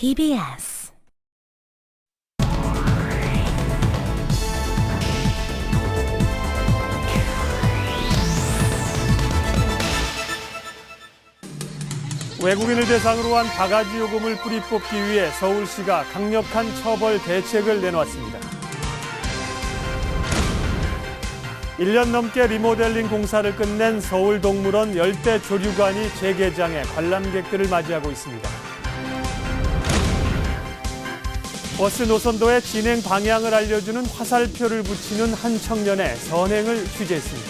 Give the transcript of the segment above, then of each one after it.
TBS 외국인을 대상으로 한 바가지 요금을 뿌리 뽑기 위해 서울시가 강력한 처벌 대책을 내놓았습니다. 1년 넘게 리모델링 공사를 끝낸 서울동물원 열대 조류관이 재개장해 관람객들을 맞이하고 있습니다. 버스 노선도에 진행 방향을 알려주는 화살표를 붙이는 한 청년의 선행을 취재했습니다.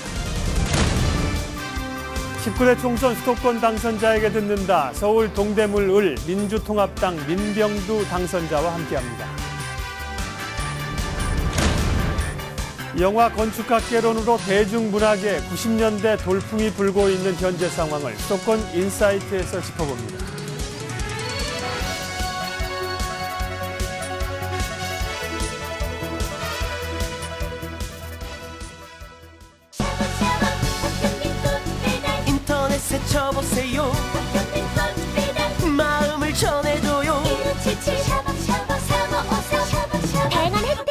19대 총선 수도권 당선자에게 듣는다. 서울 동대문 을 민주통합당 민병두 당선자와 함께합니다. 영화 건축학개론으로 대중문화계 90년대 돌풍이 불고 있는 현재 상황을 수도권 인사이트에서 짚어봅니다. 인터넷에 쳐보세요. 마음을 전해줘요. 다양한 혜택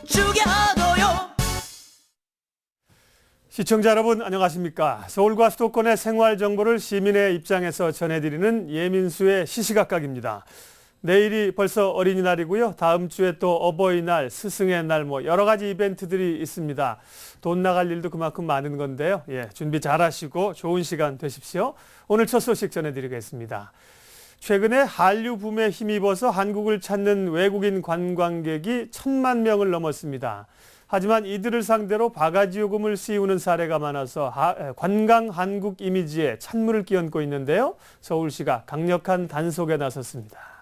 죽여줘요. 시청자 여러분 안녕하십니까. 서울과 수도권의 생활 정보를 시민의 입장에서 전해드리는 예민수의 시시각각입니다. 내일이 벌써 어린이날이고요. 다음 주에 또 어버이날, 스승의 날 여러 가지 이벤트들이 있습니다. 돈 나갈 일도 그만큼 많은 건데요. 준비 잘하시고 좋은 시간 되십시오. 오늘 첫 소식 전해드리겠습니다. 최근에 한류 붐에 힘입어서 한국을 찾는 외국인 관광객이 1,000만 명을 넘었습니다. 하지만 이들을 상대로 바가지 요금을 씌우는 사례가 많아서 관광 한국 이미지에 찬물을 끼얹고 있는데요. 서울시가 강력한 단속에 나섰습니다.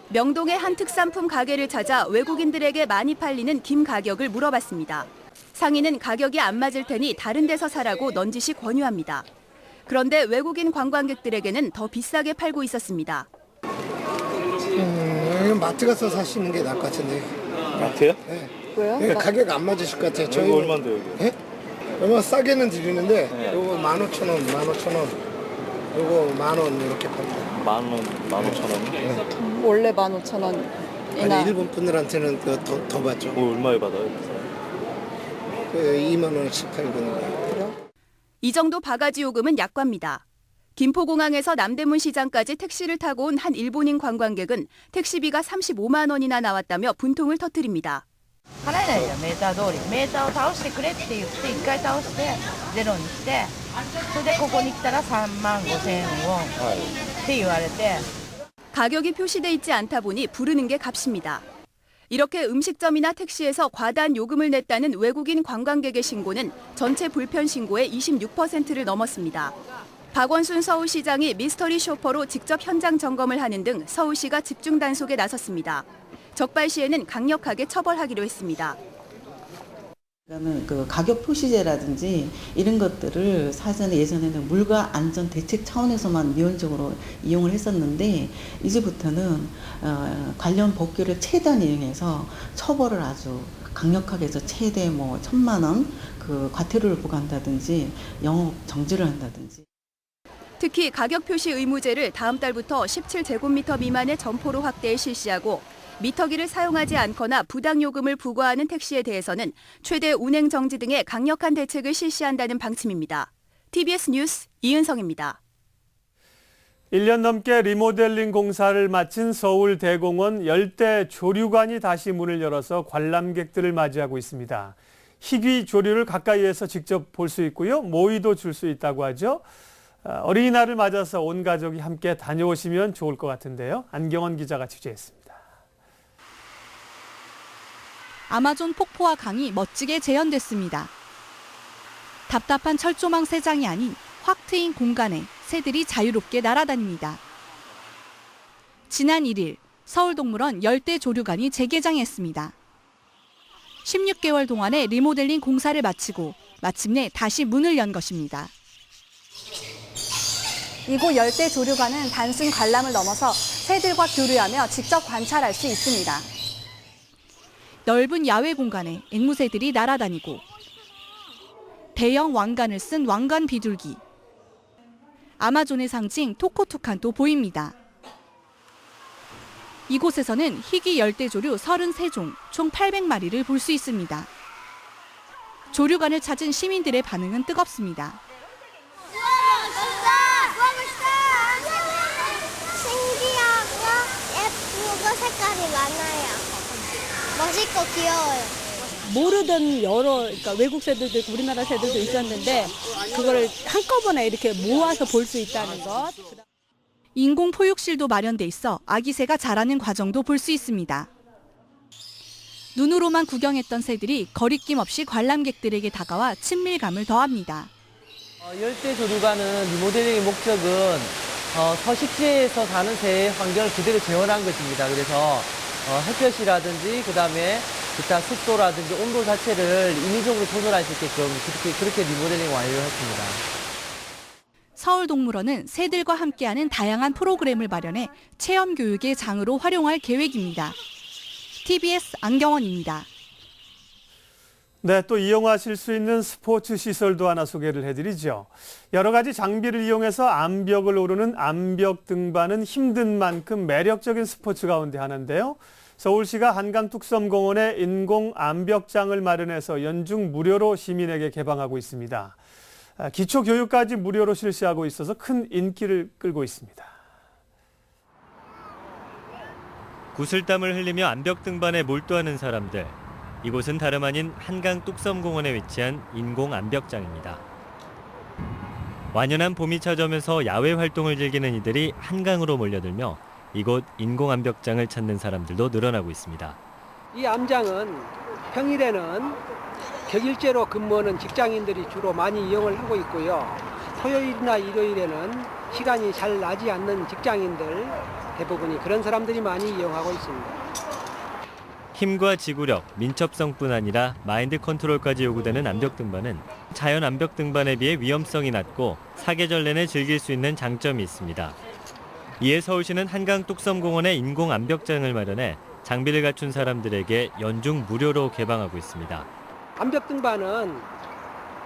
명동의 한 특산품 가게를 찾아 외국인들에게 많이 팔리는 김 가격을 물어봤습니다. 상인은 가격이 안 맞을 테니 다른 데서 사라고 넌지시 권유합니다. 그런데 외국인 관광객들에게는 더 비싸게 팔고 있었습니다. 마트 가서 사시는 게 나을 것 같은데. 마트요? 네. 왜요? 네, 가격 안 맞으실 것 같아요. 저희 얼마인데요, 여기? 네? 얼마 싸게는 드리는데 네. 요거 15,000원, 15,000원. 요거 10,000원 이렇게 팝니다. 15,000원? 원래 15,000원이나. 아니 일본 분들한테는 더 받죠. 얼마에 받아요? 2만 원씩 팔거든요. 이 정도 바가지 요금은 약과입니다. 김포공항에서 남대문 시장까지 택시를 타고 온 한 일본인 관광객은 택시비가 35만 원이나 나왔다며 분통을 터뜨립니다. 払えないじゃん、メーター通り。メーターを倒してくれって言って、1回倒してゼロにして、それでここに来たら35,000ウォンって言われて。 가격이 표시돼 있지 않다 보니 부르는 게 값입니다. 이렇게 음식점이나 택시에서 과다한 요금을 냈다는 외국인 관광객의 신고는 전체 불편 신고의 26%를 넘었습니다. 박원순 서울시장이 미스터리 쇼퍼로 직접 현장 점검을 하는 등 서울시가 집중 단속에 나섰습니다. 적발 시에는 강력하게 처벌하기로 했습니다. 그 가격 표시제라든지 이런 것들을 사전에 예전에는 물가 안전 대책 차원에서만 미온적으로 이용을 했었는데 이제부터는 관련 법규를 최대한 이용해서 처벌을 아주 강력하게 해서 최대 1,000만 원 그 과태료를 부과한다든지 영업 정지를 한다든지. 특히 가격 표시 의무제를 다음 달부터 17제곱미터 미만의 점포로 확대해 실시하고 미터기를 사용하지 않거나 부당요금을 부과하는 택시에 대해서는 최대 운행 정지 등의 강력한 대책을 실시한다는 방침입니다. TBS 뉴스 이은성입니다. 1년 넘게 리모델링 공사를 마친 서울대공원 열대 조류관이 다시 문을 열어서 관람객들을 맞이하고 있습니다. 희귀 조류를 가까이에서 직접 볼 수 있고요. 모이도 줄 수 있다고 하죠. 어린이날을 맞아서 온 가족이 함께 다녀오시면 좋을 것 같은데요. 안경원 기자가 취재했습니다. 아마존 폭포와 강이 멋지게 재현됐습니다. 답답한 철조망 3장이 아닌 확 트인 공간에 새들이 자유롭게 날아다닙니다. 지난 1일 서울동물원 열대조류관이 재개장했습니다. 16개월 동안의 리모델링 공사를 마치고 마침내 다시 문을 연 것입니다. 이곳 열대조류관은 단순 관람을 넘어서 새들과 교류하며 직접 관찰할 수 있습니다. 넓은 야외 공간에 앵무새들이 날아다니고 대형 왕관을 쓴 왕관 비둘기, 아마존의 상징 토코투칸도 보입니다. 이곳에서는 희귀 열대조류 33종, 총 800마리를 볼 수 있습니다. 조류관을 찾은 시민들의 반응은 뜨겁습니다. 신기하고 예쁘고 색깔이 많아요. 멋있고 귀여워요. 모르던 그러니까 외국 새들도 있고 우리나라 새들도 있었는데 그거를 한꺼번에 이렇게 모아서 볼 수 있다는 것. 인공 포육실도 마련돼 있어 아기 새가 자라는 과정도 볼 수 있습니다. 눈으로만 구경했던 새들이 거리낌 없이 관람객들에게 다가와 친밀감을 더합니다. 열대조류관은 리모델링의 목적은 서식지에서 사는 새의 환경을 그대로 재현한 것입니다. 그래서 햇볕이라든지 그다음에 기타 습도라든지 온도 자체를 인위적으로 조절할 수 있게끔 그렇게 리모델링 완료했습니다. 서울동물원은 새들과 함께하는 다양한 프로그램을 마련해 체험 교육의 장으로 활용할 계획입니다. TBS 안경원입니다. 네, 또 이용하실 수 있는 스포츠 시설도 하나 소개를 해드리죠. 여러 가지 장비를 이용해서 암벽을 오르는 암벽 등반은 힘든 만큼 매력적인 스포츠 가운데 하나인데요. 서울시가 한강뚝섬공원에 인공 암벽장을 마련해서 연중 무료로 시민에게 개방하고 있습니다. 기초교육까지 무료로 실시하고 있어서 큰 인기를 끌고 있습니다. 구슬땀을 흘리며 암벽 등반에 몰두하는 사람들. 이곳은 다름 아닌 한강 뚝섬공원에 위치한 인공 암벽장입니다. 완연한 봄이 찾아오면서 야외 활동을 즐기는 이들이 한강으로 몰려들며 이곳 인공 암벽장을 찾는 사람들도 늘어나고 있습니다. 이 암장은 평일에는 격일제로 근무하는 직장인들이 주로 많이 이용을 하고 있고요. 토요일이나 일요일에는 시간이 잘 나지 않는 직장인들 대부분이 그런 사람들이 많이 이용하고 있습니다. 힘과 지구력, 민첩성뿐 아니라 마인드 컨트롤까지 요구되는 암벽 등반은 자연 암벽 등반에 비해 위험성이 낮고 사계절 내내 즐길 수 있는 장점이 있습니다. 이에 서울시는 한강 뚝섬공원에 인공 암벽장을 마련해 장비를 갖춘 사람들에게 연중 무료로 개방하고 있습니다. 암벽 등반은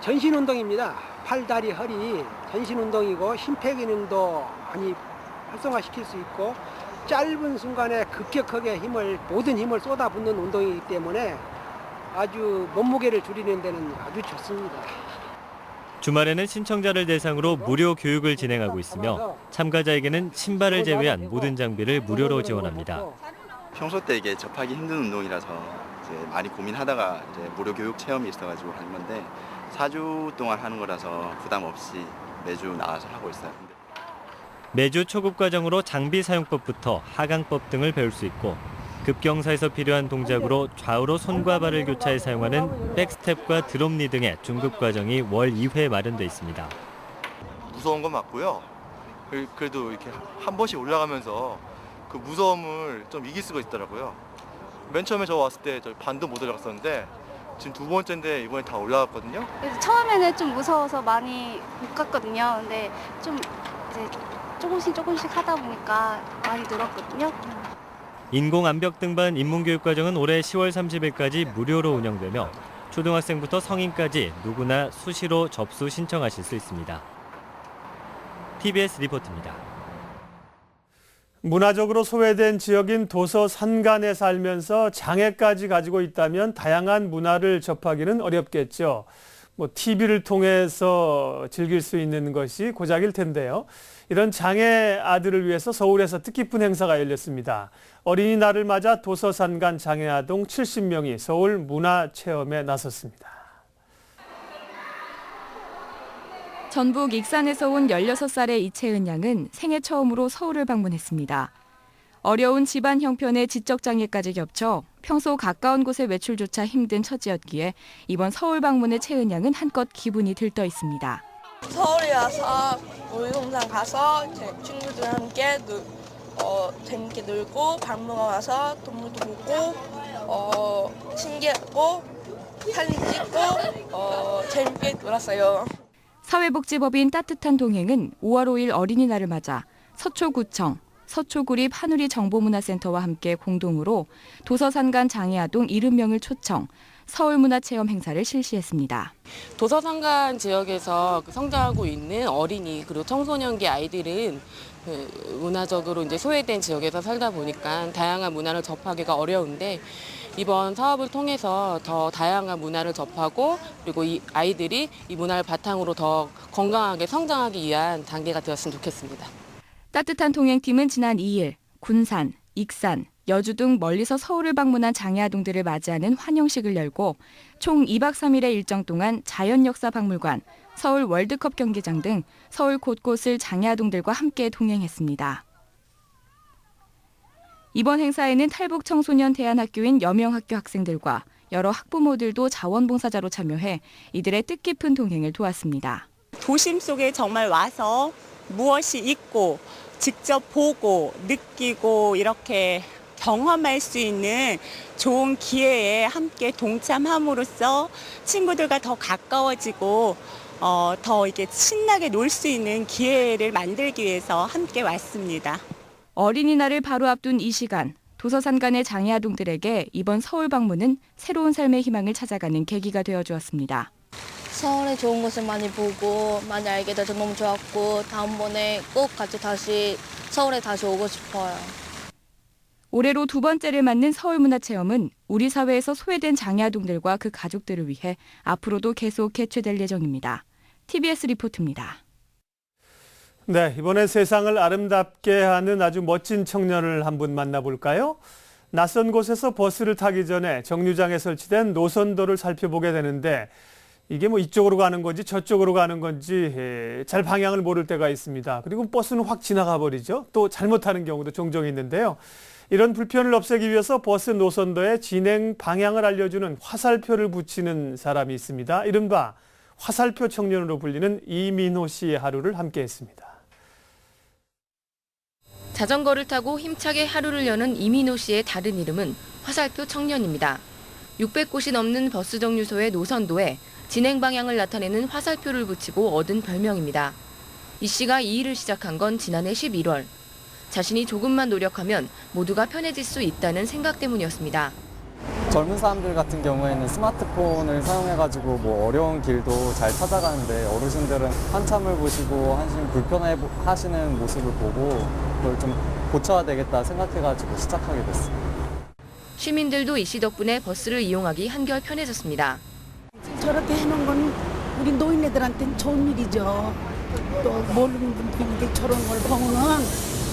전신 운동입니다. 팔, 다리, 허리 전신 운동이고 심폐기능도 많이 활성화시킬 수 있고 짧은 순간에 급격하게 모든 힘을 쏟아붓는 운동이기 때문에 아주 몸무게를 줄이는 데는 아주 좋습니다. 주말에는 신청자를 대상으로 무료 교육을 진행하고 있으며 참가자에게는 신발을 제외한 모든 장비를 무료로 지원합니다. 평소 때 이게 접하기 힘든 운동이라서 이제 많이 고민하다가 이제 무료 교육 체험이 있어가지고 한 건데 4주 동안 하는 거라서 부담 없이 매주 나와서 하고 있어요. 매주 초급 과정으로 장비 사용법부터 하강법 등을 배울 수 있고 급경사에서 필요한 동작으로 좌우로 손과 발을 교차해 사용하는 백스텝과 드롭니 등의 중급 과정이 월 2회 마련돼 있습니다. 무서운 건 맞고요. 그래도 이렇게 한 번씩 올라가면서 그 무서움을 좀 이길 수가 있더라고요. 맨 처음에 저 왔을 때 저 반도 못 올라갔었는데 지금 두 번째인데 이번에 다 올라갔거든요. 그래서 처음에는 좀 무서워서 많이 못 갔거든요. 근데 좀 이제 조금씩 하다 보니까 많이 늘었거든요. 인공 암벽 등반 입문교육 과정은 올해 10월 30일까지 무료로 운영되며 초등학생부터 성인까지 누구나 수시로 접수 신청하실 수 있습니다. TBS 리포트입니다. 문화적으로 소외된 지역인 도서 산간에 살면서 장애까지 가지고 있다면 다양한 문화를 접하기는 어렵겠죠. TV를 통해서 즐길 수 있는 것이 고작일 텐데요. 이런 장애 아들을 위해서 서울에서 뜻깊은 행사가 열렸습니다. 어린이날을 맞아 도서산간 장애아동 70명이 서울 문화체험에 나섰습니다. 전북 익산에서 온 16살의 이채은 양은 생애 처음으로 서울을 방문했습니다. 어려운 집안 형편의 지적장애까지 겹쳐 평소 가까운 곳에 외출조차 힘든 처지였기에 이번 서울 방문의 채은 양은 한껏 기분이 들떠 있습니다. 서울에 와서 놀이동산 가서 제 친구들과 함께 재밌게 놀고 박물관 와서 동물도 보고 신기하고 사진 찍고 재밌게 놀았어요. 사회복지법인 따뜻한 동행은 5월 5일 어린이날을 맞아 서초구청, 서초구립 한우리 정보문화센터와 함께 공동으로 도서산간 장애아동 70명을 초청, 서울문화체험 행사를 실시했습니다. 도서상간 지역에서 성장하고 있는 어린이 그리고 청소년기 아이들은 문화적으로 이제 소외된 지역에서 살다 보니까 다양한 문화를 접하기가 어려운데 이번 사업을 통해서 더 다양한 문화를 접하고 그리고 이 아이들이 이 문화를 바탕으로 더 건강하게 성장하기 위한 단계가 되었으면 좋겠습니다. 따뜻한 통행팀은 지난 2일 군산, 익산, 여주 등 멀리서 서울을 방문한 장애아동들을 맞이하는 환영식을 열고 총 2박 3일의 일정 동안 자연역사박물관, 서울 월드컵 경기장 등 서울 곳곳을 장애아동들과 함께 동행했습니다. 이번 행사에는 탈북 청소년 대안학교인 여명학교 학생들과 여러 학부모들도 자원봉사자로 참여해 이들의 뜻깊은 동행을 도왔습니다. 도심 속에 정말 와서 무엇이 있고 직접 보고 느끼고 이렇게 경험할 수 있는 좋은 기회에 함께 동참함으로써 친구들과 더 가까워지고 더 이렇게 신나게 놀 수 있는 기회를 만들기 위해서 함께 왔습니다. 어린이날을 바로 앞둔 이 시간, 도서산간의 장애아동들에게 이번 서울 방문은 새로운 삶의 희망을 찾아가는 계기가 되어주었습니다. 서울에 좋은 곳을 많이 보고 많이 알게 돼서 너무 좋았고 다음번에 꼭 같이 다시 서울에 다시 오고 싶어요. 올해로 두 번째를 맞는 서울문화체험은 우리 사회에서 소외된 장애아동들과 그 가족들을 위해 앞으로도 계속 개최될 예정입니다. TBS 리포트입니다. 네, 이번에 세상을 아름답게 하는 아주 멋진 청년을 한 분 만나볼까요? 낯선 곳에서 버스를 타기 전에 정류장에 설치된 노선도를 살펴보게 되는데 이게 뭐 이쪽으로 가는 건지 저쪽으로 가는 건지 잘 방향을 모를 때가 있습니다. 그리고 버스는 확 지나가 버리죠. 또 잘못하는 경우도 종종 있는데요. 이런 불편을 없애기 위해서 버스 노선도에 진행 방향을 알려주는 화살표를 붙이는 사람이 있습니다. 이른바 화살표 청년으로 불리는 이민호 씨의 하루를 함께했습니다. 자전거를 타고 힘차게 하루를 여는 이민호 씨의 다른 이름은 화살표 청년입니다. 600곳이 넘는 버스 정류소의 노선도에 진행 방향을 나타내는 화살표를 붙이고 얻은 별명입니다. 이 씨가 이 일을 시작한 건 지난해 11월. 자신이 조금만 노력하면 모두가 편해질 수 있다는 생각 때문이었습니다. 젊은 사람들 같은 경우에는 스마트폰을 사용해가지고 뭐 어려운 길도 잘 찾아가는데 어르신들은 한참을 보시고 한심 불편해하시는 모습을 보고 그걸 좀 고쳐야 되겠다 생각해가지고 시작하게 됐습니다. 시민들도 이 씨 덕분에 버스를 이용하기 한결 편해졌습니다. 저렇게 해놓은 건 우리 노인네들한테는 좋은 일이죠. 또 모르는 분들인데 저런 걸 보면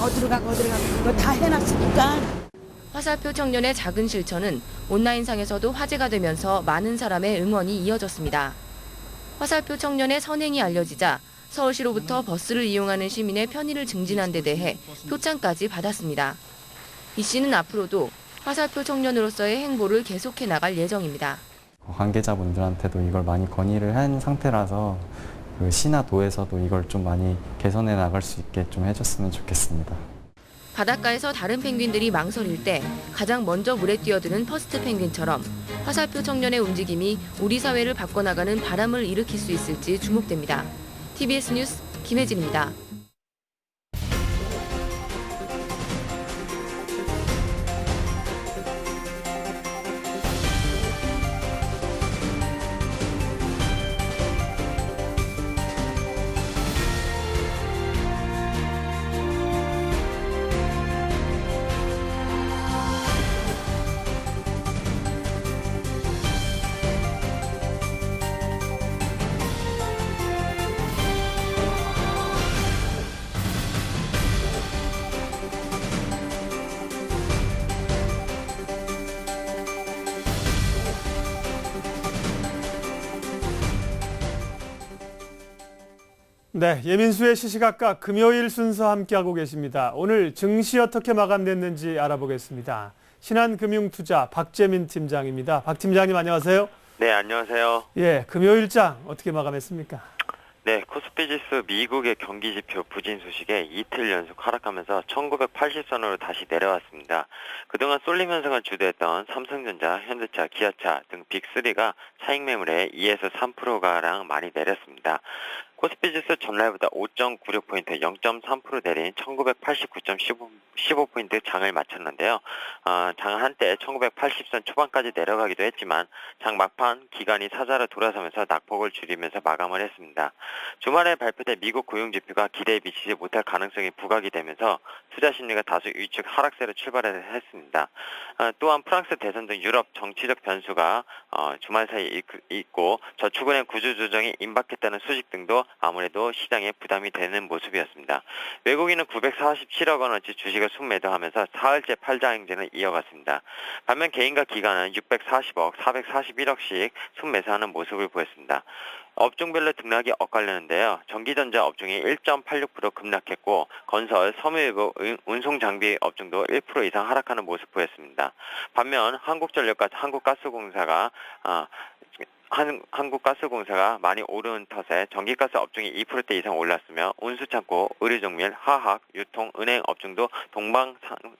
어디로 가고 이거 다 해놨으니까. 화살표 청년의 작은 실천은 온라인상에서도 화제가 되면서 많은 사람의 응원이 이어졌습니다. 화살표 청년의 선행이 알려지자 서울시로부터 버스를 이용하는 시민의 편의를 증진한 데 대해 표창까지 받았습니다. 이 씨는 앞으로도 화살표 청년으로서의 행보를 계속해 나갈 예정입니다. 관계자분들한테도 이걸 많이 건의를 한 상태라서 그 시나 도에서도 이걸 좀 많이 개선해 나갈 수 있게 좀 해줬으면 좋겠습니다. 바닷가에서 다른 펭귄들이 망설일 때 가장 먼저 물에 뛰어드는 퍼스트 펭귄처럼 화살표 청년의 움직임이 우리 사회를 바꿔나가는 바람을 일으킬 수 있을지 주목됩니다. TBS 뉴스 김혜진입니다. 네, 예민수의 시시각각 금요일 순서 함께하고 계십니다. 오늘 증시 어떻게 마감됐는지 알아보겠습니다. 신한금융투자 박재민 팀장입니다. 박 팀장님 안녕하세요. 네, 안녕하세요. 예, 금요일장 어떻게 마감했습니까? 네, 코스피 지수 미국의 경기 지표 부진 소식에 이틀 연속 하락하면서 1980선으로 다시 내려왔습니다. 그동안 쏠림 현상을 주도했던 삼성전자, 현대차, 기아차 등 빅3가 차익 매물에 2에서 3%가량 많이 내렸습니다. 코스피 지수 전날보다 5.96포인트 0.3% 내린 1989.15포인트 장을 마쳤는데요. 장 한때 1980선 초반까지 내려가기도 했지만 장 막판 기관이 사자로 돌아서면서 낙폭을 줄이면서 마감을 했습니다. 주말에 발표된 미국 고용지표가 기대에 미치지 못할 가능성이 부각이 되면서 투자 심리가 다소 위축 하락세로 출발했습니다. 또한 프랑스 대선 등 유럽 정치적 변수가 주말 사이에 있고 저축은행 구조조정이 임박했다는 소식 등도 아무래도 시장에 부담이 되는 모습이었습니다. 외국인은 947억 원어치 주식을 순매도하면서 사흘째 팔자 행진을 이어갔습니다. 반면 개인과 기관은 640억, 441억씩 순매수하는 모습을 보였습니다. 업종별로 등락이 엇갈렸는데요. 전기전자 업종이 1.86% 급락했고 건설, 섬유외부, 운송장비 업종도 1% 이상 하락하는 모습 보였습니다. 반면 한국전력과 한국가스공사가 많이 오른 탓에 전기가스 업종이 2%대 이상 올랐으며 운수창고, 의료정밀, 화학, 유통, 은행 업종도 동방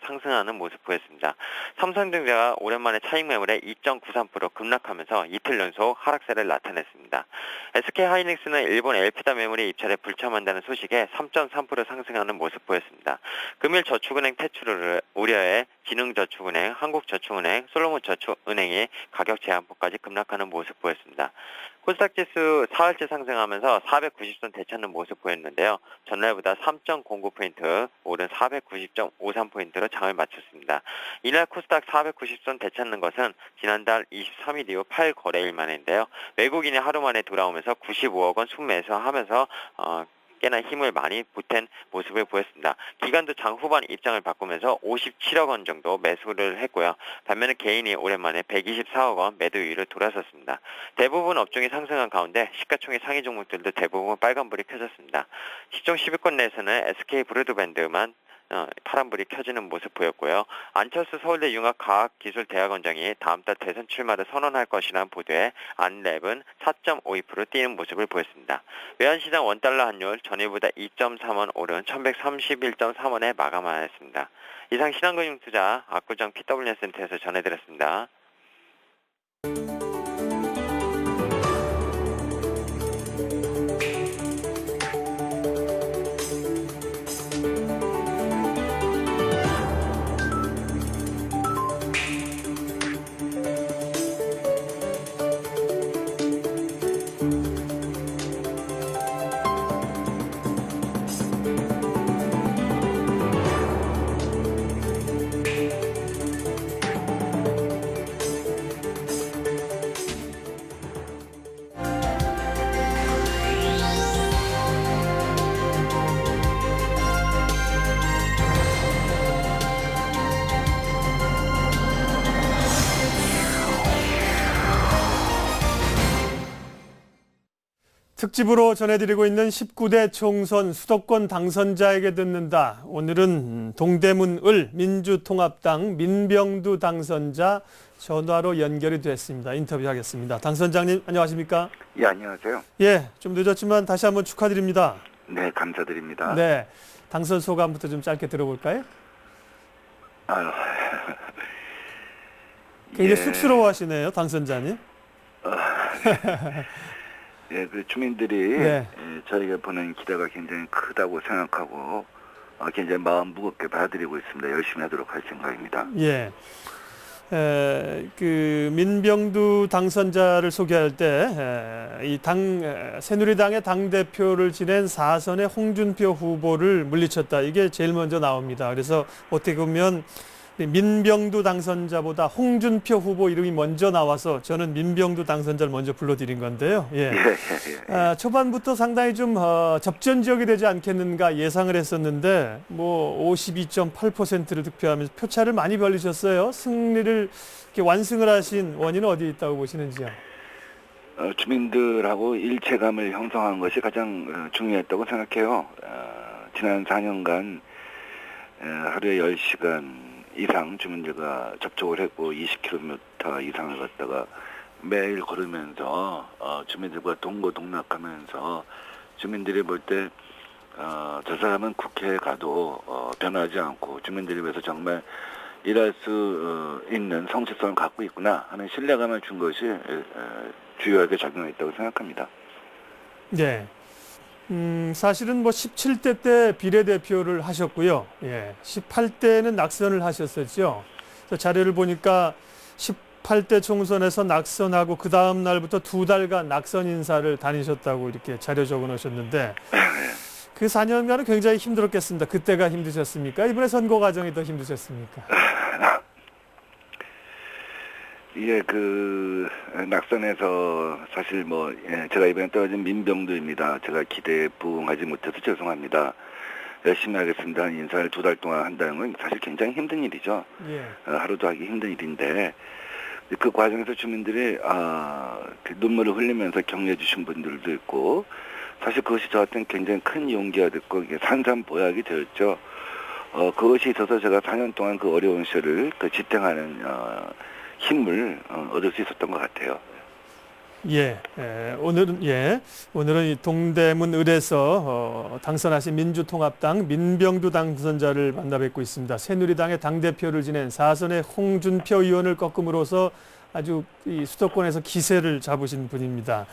상승하는 모습 보였습니다. 삼성전자가 오랜만에 차익 매물에 2.93% 급락하면서 이틀 연속 하락세를 나타냈습니다. SK하이닉스는 일본 엘피다 매물이 입찰에 불참한다는 소식에 3.3% 상승하는 모습 보였습니다. 금일 저축은행 퇴출을 우려해 진흥저축은행, 한국저축은행, 솔로몬저축은행이 가격 제한폭까지 급락하는 모습 보였습니다. 코스닥 지수 사흘째 상승하면서 490선 되찾는 모습 보였는데요. 전날보다 3.09포인트 오른 490.53포인트로 장을 마쳤습니다. 이날 코스닥 490선 되찾는 것은 지난달 23일 이후 8거래일 만인데요. 외국인이 하루 만에 돌아오면서 95억 원 순매수하면서 꽤나 힘을 많이 보탠 모습을 보였습니다. 기관도 장 후반 입장을 바꾸면서 57억 원 정도 매수를 했고요. 반면에 개인이 오랜만에 124억 원 매도 위로 돌아섰습니다. 대부분 업종이 상승한 가운데 시가총액 상위 종목들도 대부분 빨간불이 켜졌습니다. 시총 10위권 내에서는 SK 브로드밴드만 파란불이 켜지는 모습 보였고요. 안철수 서울대 융합과학기술대학원장이 다음 달 대선 출마를 선언할 것이라는 보도에 안랩은 4.52% 뛰는 모습을 보였습니다. 외환시장 원달러 환율 전일보다 2.3원 오른 1131.3원에 마감하였습니다. 이상 신한금융투자 압구정 PW센터에서 전해드렸습니다. 특집으로 전해드리고 있는 19대 총선 수도권 당선자에게 듣는다. 오늘은 동대문을 민주통합당 민병두 당선자 전화로 연결이 됐습니다. 인터뷰하겠습니다. 당선자님 안녕하십니까? 예, 안녕하세요. 예, 좀 늦었지만 다시 한번 축하드립니다. 네, 감사드립니다. 네, 당선 소감부터 좀 짧게 들어볼까요? 아유. 굉장히 예. 쑥스러워하시네요, 당선자님. 예, 그 주민들이 네. 저희가 보낸 기대가 굉장히 크다고 생각하고 굉장히 마음 무겁게 받아들이고 있습니다. 열심히 하도록 할 생각입니다. 예. 그 민병두 당선자를 소개할 때 이 새누리당의 당 대표를 지낸 4선의 홍준표 후보를 물리쳤다. 이게 제일 먼저 나옵니다. 그래서 어떻게 보면 민병두 당선자보다 홍준표 후보 이름이 먼저 나와서 저는 민병두 당선자를 먼저 불러드린 건데요. 예. 초반부터 상당히 좀 접전 지역이 되지 않겠는가 예상을 했었는데 뭐 52.8%를 득표하면서 표차를 많이 벌리셨어요. 승리를 이렇게 완승을 하신 원인은 어디에 있다고 보시는지요? 주민들하고 일체감을 형성한 것이 가장 중요했다고 생각해요. 지난 4년간 하루에 10시간 이상 주민들과 접촉을 했고 20km 이상을 걷다가 매일 걸으면서 주민들과 동고동락하면서 주민들이 볼 때 저 사람은 국회에 가도 변하지 않고 주민들을 위해서 정말 일할 수 있는 성실성을 갖고 있구나 하는 신뢰감을 준 것이 주요하게 작용했다고 생각합니다. 네. 사실은 뭐 17대 때 비례대표를 하셨고요. 예, 18대는 낙선을 하셨었죠. 그래서 자료를 보니까 18대 총선에서 낙선하고 그 다음 날부터 2달간 낙선 인사를 다니셨다고 이렇게 자료 적어 놓으셨는데 그 4년간은 굉장히 힘들었겠습니다. 그때가 힘드셨습니까? 이번에 선거 과정이 더 힘드셨습니까? 예, 낙선해서 사실 제가 이번에 떨어진 민병두입니다. 제가 기대에 부응하지 못해서 죄송합니다. 열심히 하겠습니다. 하는 인사를 2달 동안 한다는 건 사실 굉장히 힘든 일이죠. 예. 하루도 하기 힘든 일인데 그 과정에서 주민들이 그 눈물을 흘리면서 격려해 주신 분들도 있고 사실 그것이 저한테는 굉장히 큰 용기가 됐고 이게 산산보약이 되었죠. 그것이 있어서 제가 4년 동안 그 어려운 시절을 지탱하는 힘을 얻을 수 있었던 것 같아요. 오늘은 이 동대문 을에서 당선하신 민주통합당 민병두 당선자를 만나 뵙고 있습니다. 새누리당의 당대표를 지낸 4선의 홍준표 의원을 꺾음으로써 아주 이 수도권에서 기세를 잡으신 분입니다.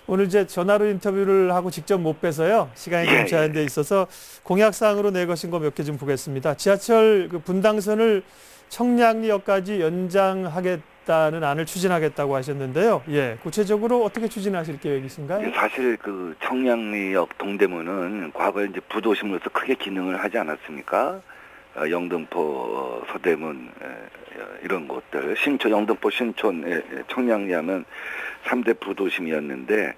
오늘 이제 전화로 인터뷰를 하고 직접 못 뵈서요. 시간이 좀 제한돼 있어서 공약사항으로 내거신 거 몇 개 좀 보겠습니다. 지하철 그 분당선을 청량리역까지 연장하겠다는 안을 추진하겠다고 하셨는데요. 예, 구체적으로 어떻게 추진하실 계획이신가요? 사실 그 청량리역 동대문은 과거에 이제 부도심으로서 크게 기능을 하지 않았습니까? 영등포, 서대문 이런 곳들, 영등포, 신촌, 청량리하면 3대 부도심이었는데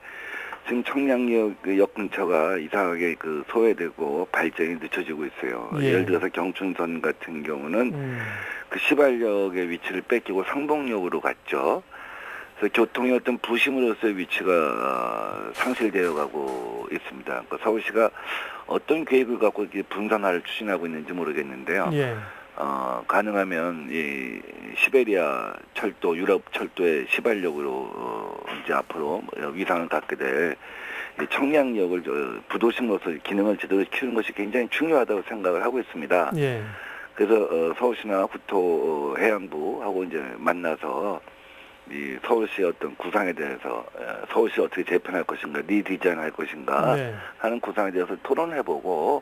지금 청량리역 근처가 이상하게 소외되고 발전이 늦춰지고 있어요. 예를 들어서 경춘선 같은 경우는 그 시발역의 위치를 뺏기고 상봉역으로 갔죠. 그래서 교통의 어떤 부심으로서의 위치가 상실되어 가고 있습니다. 그러니까 서울시가 어떤 계획을 갖고 이렇게 분산화를 추진하고 있는지 모르겠는데요. 가능하면 이 시베리아 철도, 유럽 철도의 시발역으로 이제 앞으로 위상을 갖게 될 청량역을 부도심으로서 기능을 제대로 키우는 것이 굉장히 중요하다고 생각을 하고 있습니다. 그래서 서울시나 국토해양부하고 이제 만나서 이 서울시의 어떤 구상에 대해서 서울시 어떻게 재편할 것인가, 리디자인할 것인가 하는 구상에 대해서 토론해보고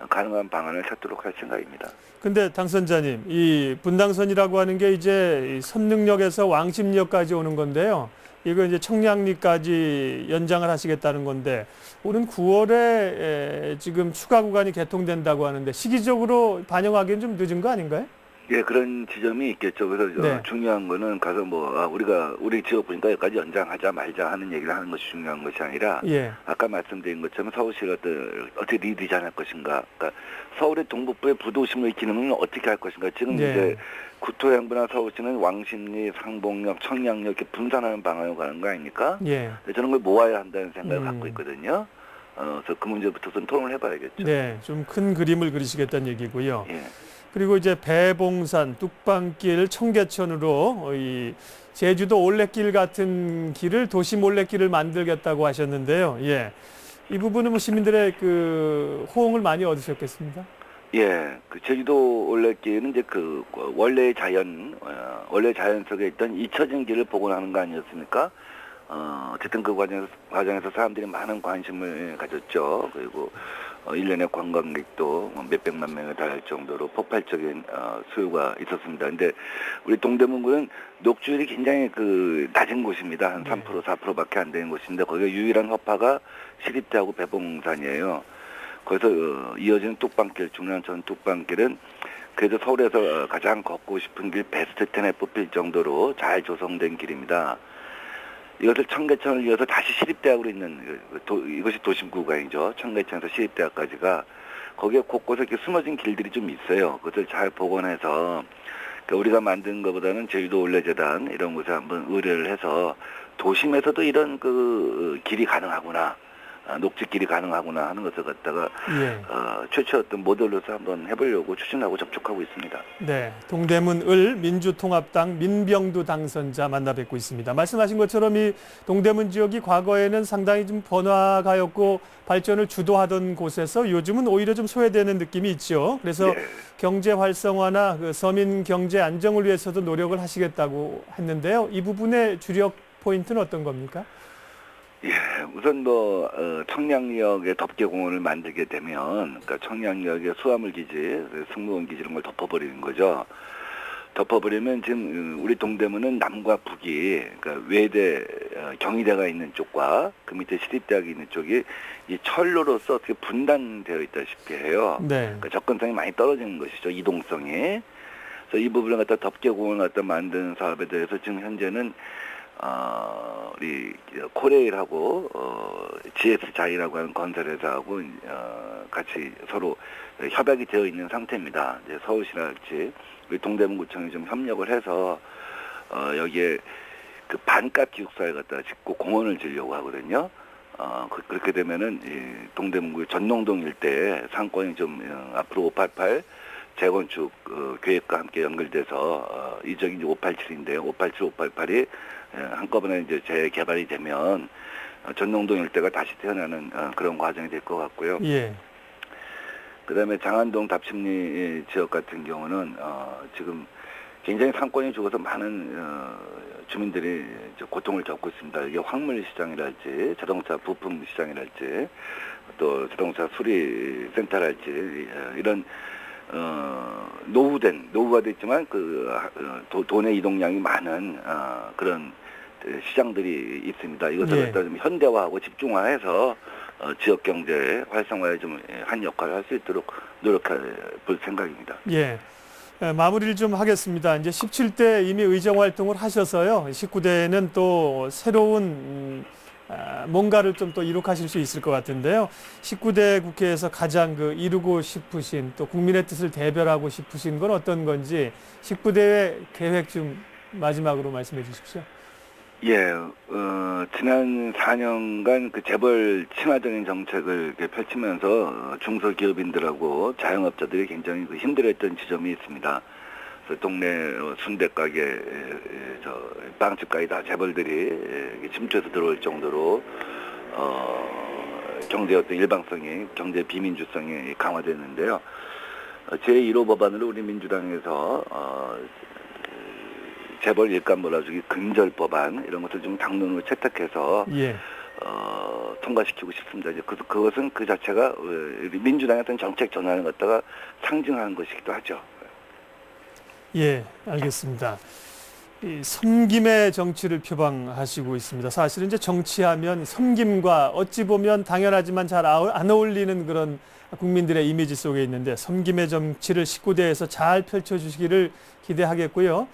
가능한 방안을 찾도록 할 생각입니다. 근데 당선자님, 이 분당선이라고 하는 게 이제 선릉역에서 왕십리역까지 오는 건데요. 이거 이제 청량리까지 연장을 하시겠다는 건데 오는 9월에 지금 추가 구간이 개통된다고 하는데 시기적으로 반영하기는 좀 늦은 거 아닌가요? 예, 그런 지점이 있겠죠. 그래서 중요한 거는 가서 우리 지역 보니까 여기까지 연장하자 말자 하는 얘기를 하는 것이 중요한 것이 아니라 아까 말씀드린 것처럼 서울시가 어떻게 리디자인할 것인가, 그러니까 서울의 동북부의 부도심의 기능은 어떻게 할 것인가. 지금 이제 국토해양부나 서울시는 왕십리, 상봉역, 청량역 이렇게 분산하는 방향으로 가는 거 아닙니까? 저는 걸 모아야 한다는 생각을 갖고 있거든요. 그래서 그 문제부터는 토론을 해봐야겠죠. 네, 좀 큰 그림을 그리시겠다는 얘기고요. 그리고 이제 배봉산, 뚝방길, 청계천으로 이 제주도 올레길 같은 길을 도심 올레길을 만들겠다고 하셨는데요. 이 부분은 시민들의 그 호응을 많이 얻으셨겠습니다. 그 제주도 올레길은 이제 원래 자연 속에 있던 잊혀진 길을 복원하는 거 아니었습니까? 어쨌든 그 과정에서 사람들이 많은 관심을 가졌죠. 그리고 1년에 관광객도 몇백만 명에 달할 정도로 폭발적인 수요가 있었습니다. 근데 우리 동대문구는 녹주율이 굉장히 낮은 곳입니다. 한 3%, 4%밖에 안 되는 곳인데 거기가 유일한 허파가 시립대하고 배봉산이에요. 거기서 이어지는 뚝방길, 중랑천 뚝방길은 그래도 서울에서 가장 걷고 싶은 길 베스트 10에 뽑힐 정도로 잘 조성된 길입니다. 이것을 청계천을 이어서 다시 시립대학으로 있는 이것이 도심 구간이죠. 청계천에서 시립대학까지가 거기에 곳곳에 이렇게 숨어진 길들이 좀 있어요. 그것을 잘 복원해서 우리가 만든 것보다는 제주도 올레재단 이런 곳에 한번 의뢰를 해서 도심에서도 이런 길이 가능하구나, 녹지길이 가능하구나 하는 것을 갖다가 최초 어떤 모델로서 한번 해보려고 추진하고 접촉하고 있습니다. 네, 동대문 을 민주통합당 민병두 당선자 만나 뵙고 있습니다. 말씀하신 것처럼 이 동대문 지역이 과거에는 상당히 좀 번화가였고 발전을 주도하던 곳에서 요즘은 오히려 좀 소외되는 느낌이 있죠. 그래서 경제 활성화나 서민 경제 안정을 위해서도 노력을 하시겠다고 했는데요. 이 부분의 주력 포인트는 어떤 겁니까? 예, 우선 청량역에 덮개공원을 만들게 되면, 그러니까 청량역에 수화물 기지, 승무원 기지 이런 걸 덮어버리는 거죠. 덮어버리면 지금 우리 동대문은 남과 북이, 그러니까 외대, 경희대가 있는 쪽과 그 밑에 시립대학이 있는 쪽이 이 철로로서 어떻게 분단되어 있다시피 해요. 네. 그러니까 접근성이 많이 떨어지는 것이죠, 이동성이. 그래서 이 부분을 갖다 덮개공원을 갖다 만드는 사업에 대해서 지금 현재는 우리 코레일하고 GS 자이라고 하는 건설회사하고 같이 서로 협약이 되어 있는 상태입니다. 이제 서울시랄지 우리 동대문구청이 좀 협력을 해서 여기에 그 반값 기숙사를 갖다 짓고 공원을 지으려고 하거든요. 그렇게 되면은 이 동대문구 전농동 일대에 상권이 좀 앞으로 588 재건축 계획과 함께 연결돼서 이적이 이제 587인데요. 587, 588이 한꺼번에 이제 재개발이 되면 전농동 일대가 다시 태어나는 그런 과정이 될 것 같고요. 예. 그다음에 장안동 답심리 지역 같은 경우는 지금 굉장히 상권이 죽어서 많은 주민들이 이제 고통을 겪고 있습니다. 이게 화물 시장이랄지 자동차 부품 시장이랄지 또 자동차 수리 센터랄지 이런 노후화돼 있지만 돈의 이동량이 많은 그런 시장들이 있습니다. 이것을 갖다 좀 현대화하고 집중화해서 지역 경제 활성화에 좀 한 역할을 할 수 있도록 노력해 볼 생각입니다. 예. 마무리를 좀 하겠습니다. 이제 17대 이미 의정 활동을 하셔서요. 19대는 또 새로운 뭔가를 좀 또 이룩하실 수 있을 것 같은데요. 19대 국회에서 가장 이루고 싶으신 또 국민의 뜻을 대변하고 싶으신 건 어떤 건지 19대 계획 좀 마지막으로 말씀해 주십시오. 예, 지난 4년간 그 재벌 친화적인 정책을 펼치면서 중소기업인들하고 자영업자들이 굉장히 힘들어했던 지점이 있습니다. 그래서 동네 순대 가게, 빵집 가게 다 재벌들이 침투해서 들어올 정도로 경제 어떤 일방성이, 경제 비민주성이 강화됐는데요. 제1호 법안으로 우리 민주당에서 재벌 일감 몰아주기 근절 법안 이런 것을 좀 당론으로 채택해서 통과시키고 싶습니다. 이제 그것은 그 자체가 민주당의 어떤 정책 전환을 갖다가 상징하는 것이기도 하죠. 예, 알겠습니다. 이 섬김의 정치를 표방하시고 있습니다. 사실은 이제 정치하면 섬김과 어찌 보면 당연하지만 잘 안 어울리는 그런 국민들의 이미지 속에 있는데 섬김의 정치를 19대에서 잘 펼쳐주시기를 기대하겠고요.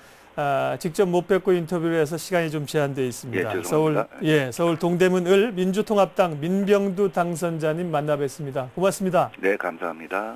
직접 못 뵙고 인터뷰를 해서 시간이 좀 제한되어 있습니다. 서울 동대문을 민주통합당 민병두 당선자님 만나 뵙습니다. 고맙습니다. 네, 감사합니다.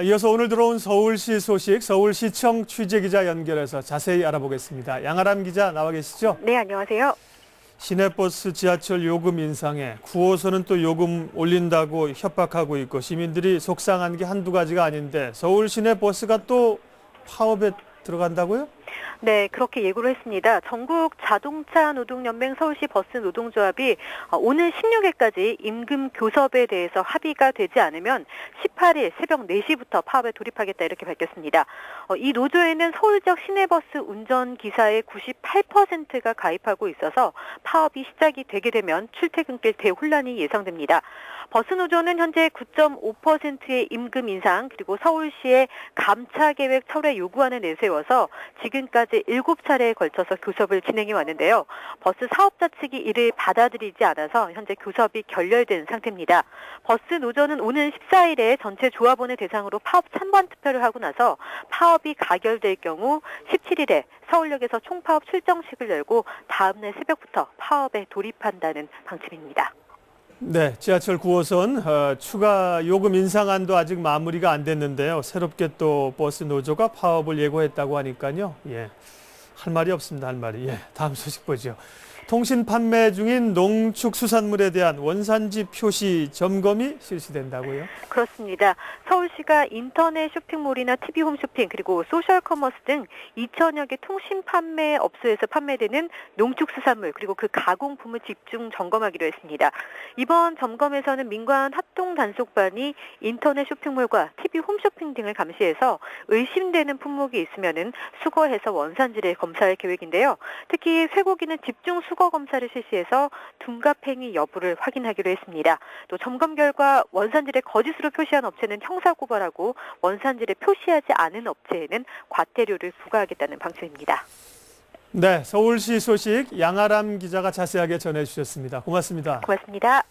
이어서 오늘 들어온 서울시 소식, 서울시청 취재기자 연결해서 자세히 알아보겠습니다. 양아람 기자 나와 계시죠? 네, 안녕하세요. 시내버스 지하철 요금 인상에 9호선은 또 요금 올린다고 협박하고 있고 시민들이 속상한 게 한두 가지가 아닌데 서울 시내버스가 또 파업에 들어간다고요? 네, 그렇게 예고를 했습니다. 전국 자동차 노동연맹 서울시 버스 노동조합이 오는 16일까지 임금 교섭에 대해서 합의가 되지 않으면 18일 새벽 4시부터 파업에 돌입하겠다 이렇게 밝혔습니다. 이 노조에는 서울 지역 시내버스 운전기사의 98%가 가입하고 있어서 파업이 시작이 되게 되면 출퇴근길 대혼란이 예상됩니다. 버스 노조는 현재 9.5%의 임금 인상 그리고 서울시의 감차 계획 철회 요구안을 내세워서 지금까지 7차례에 걸쳐서 교섭을 진행해 왔는데요. 버스 사업자 측이 이를 받아들이지 않아서 현재 교섭이 결렬된 상태입니다. 버스 노조는 오는 14일에 전체 조합원을 대상으로 파업 찬반 투표를 하고 나서 파업이 가결될 경우 17일에 서울역에서 총파업 출정식을 열고 다음날 새벽부터 파업에 돌입한다는 방침입니다. 네, 지하철 9호선 추가 요금 인상안도 아직 마무리가 안 됐는데요. 새롭게 또 버스 노조가 파업을 예고했다고 하니까요. 예, 할 말이 없습니다. 할 말이. 예, 다음 소식 보죠. 통신 판매 중인 농축수산물에 대한 원산지 표시 점검이 실시된다고요? 그렇습니다. 서울시가 인터넷 쇼핑몰이나 TV 홈쇼핑 그리고 소셜 커머스 등 2천여 개 통신 판매 업소에서 판매되는 농축수산물 그리고 그 가공품을 집중 점검하기로 했습니다. 이번 점검에서는 민관 합동 단속반이 인터넷 쇼핑몰과 TV 홈쇼핑 등을 감시해서 의심되는 품목이 있으면은 수거해서 원산지를 검사할 계획인데요. 특히 쇠고기는 집중 수거 검사를 실시해서 둔갑행위 여부를 확인하기로 했습니다. 또 점검 결과 원산지를 거짓으로 표시한 업체는 형사고발하고 원산지를 표시하지 않은 업체에는 과태료를 부과하겠다는 방침입니다. 네, 서울시 소식 양아람 기자가 자세하게 전해주셨습니다. 고맙습니다. 고맙습니다.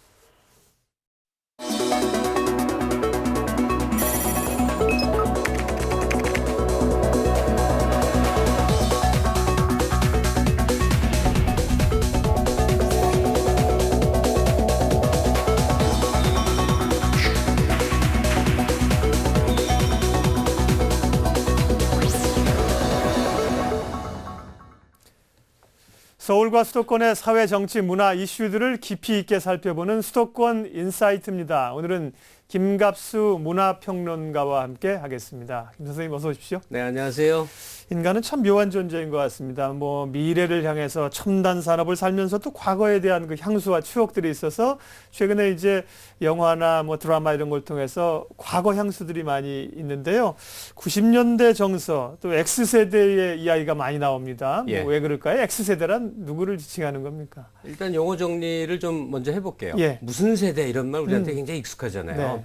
서울과 수도권의 사회, 정치, 문화 이슈들을 깊이 있게 살펴보는 수도권 인사이트입니다. 오늘은 김갑수 문화평론가와 함께 하겠습니다. 김 선생님 어서 오십시오. 네, 안녕하세요. 인간은 참 묘한 존재인 것 같습니다. 미래를 향해서 첨단 산업을 살면서 또 과거에 대한 그 향수와 추억들이 있어서 최근에 이제 영화나 드라마 이런 걸 통해서 과거 향수들이 많이 있는데요. 90년대 정서 또 X세대의 이야기가 많이 나옵니다. 예. 왜 그럴까요? X세대란 누구를 지칭하는 겁니까? 일단 용어 정리를 좀 먼저 해볼게요. 예. 무슨 세대 이런 말 우리한테 굉장히 익숙하잖아요. 네.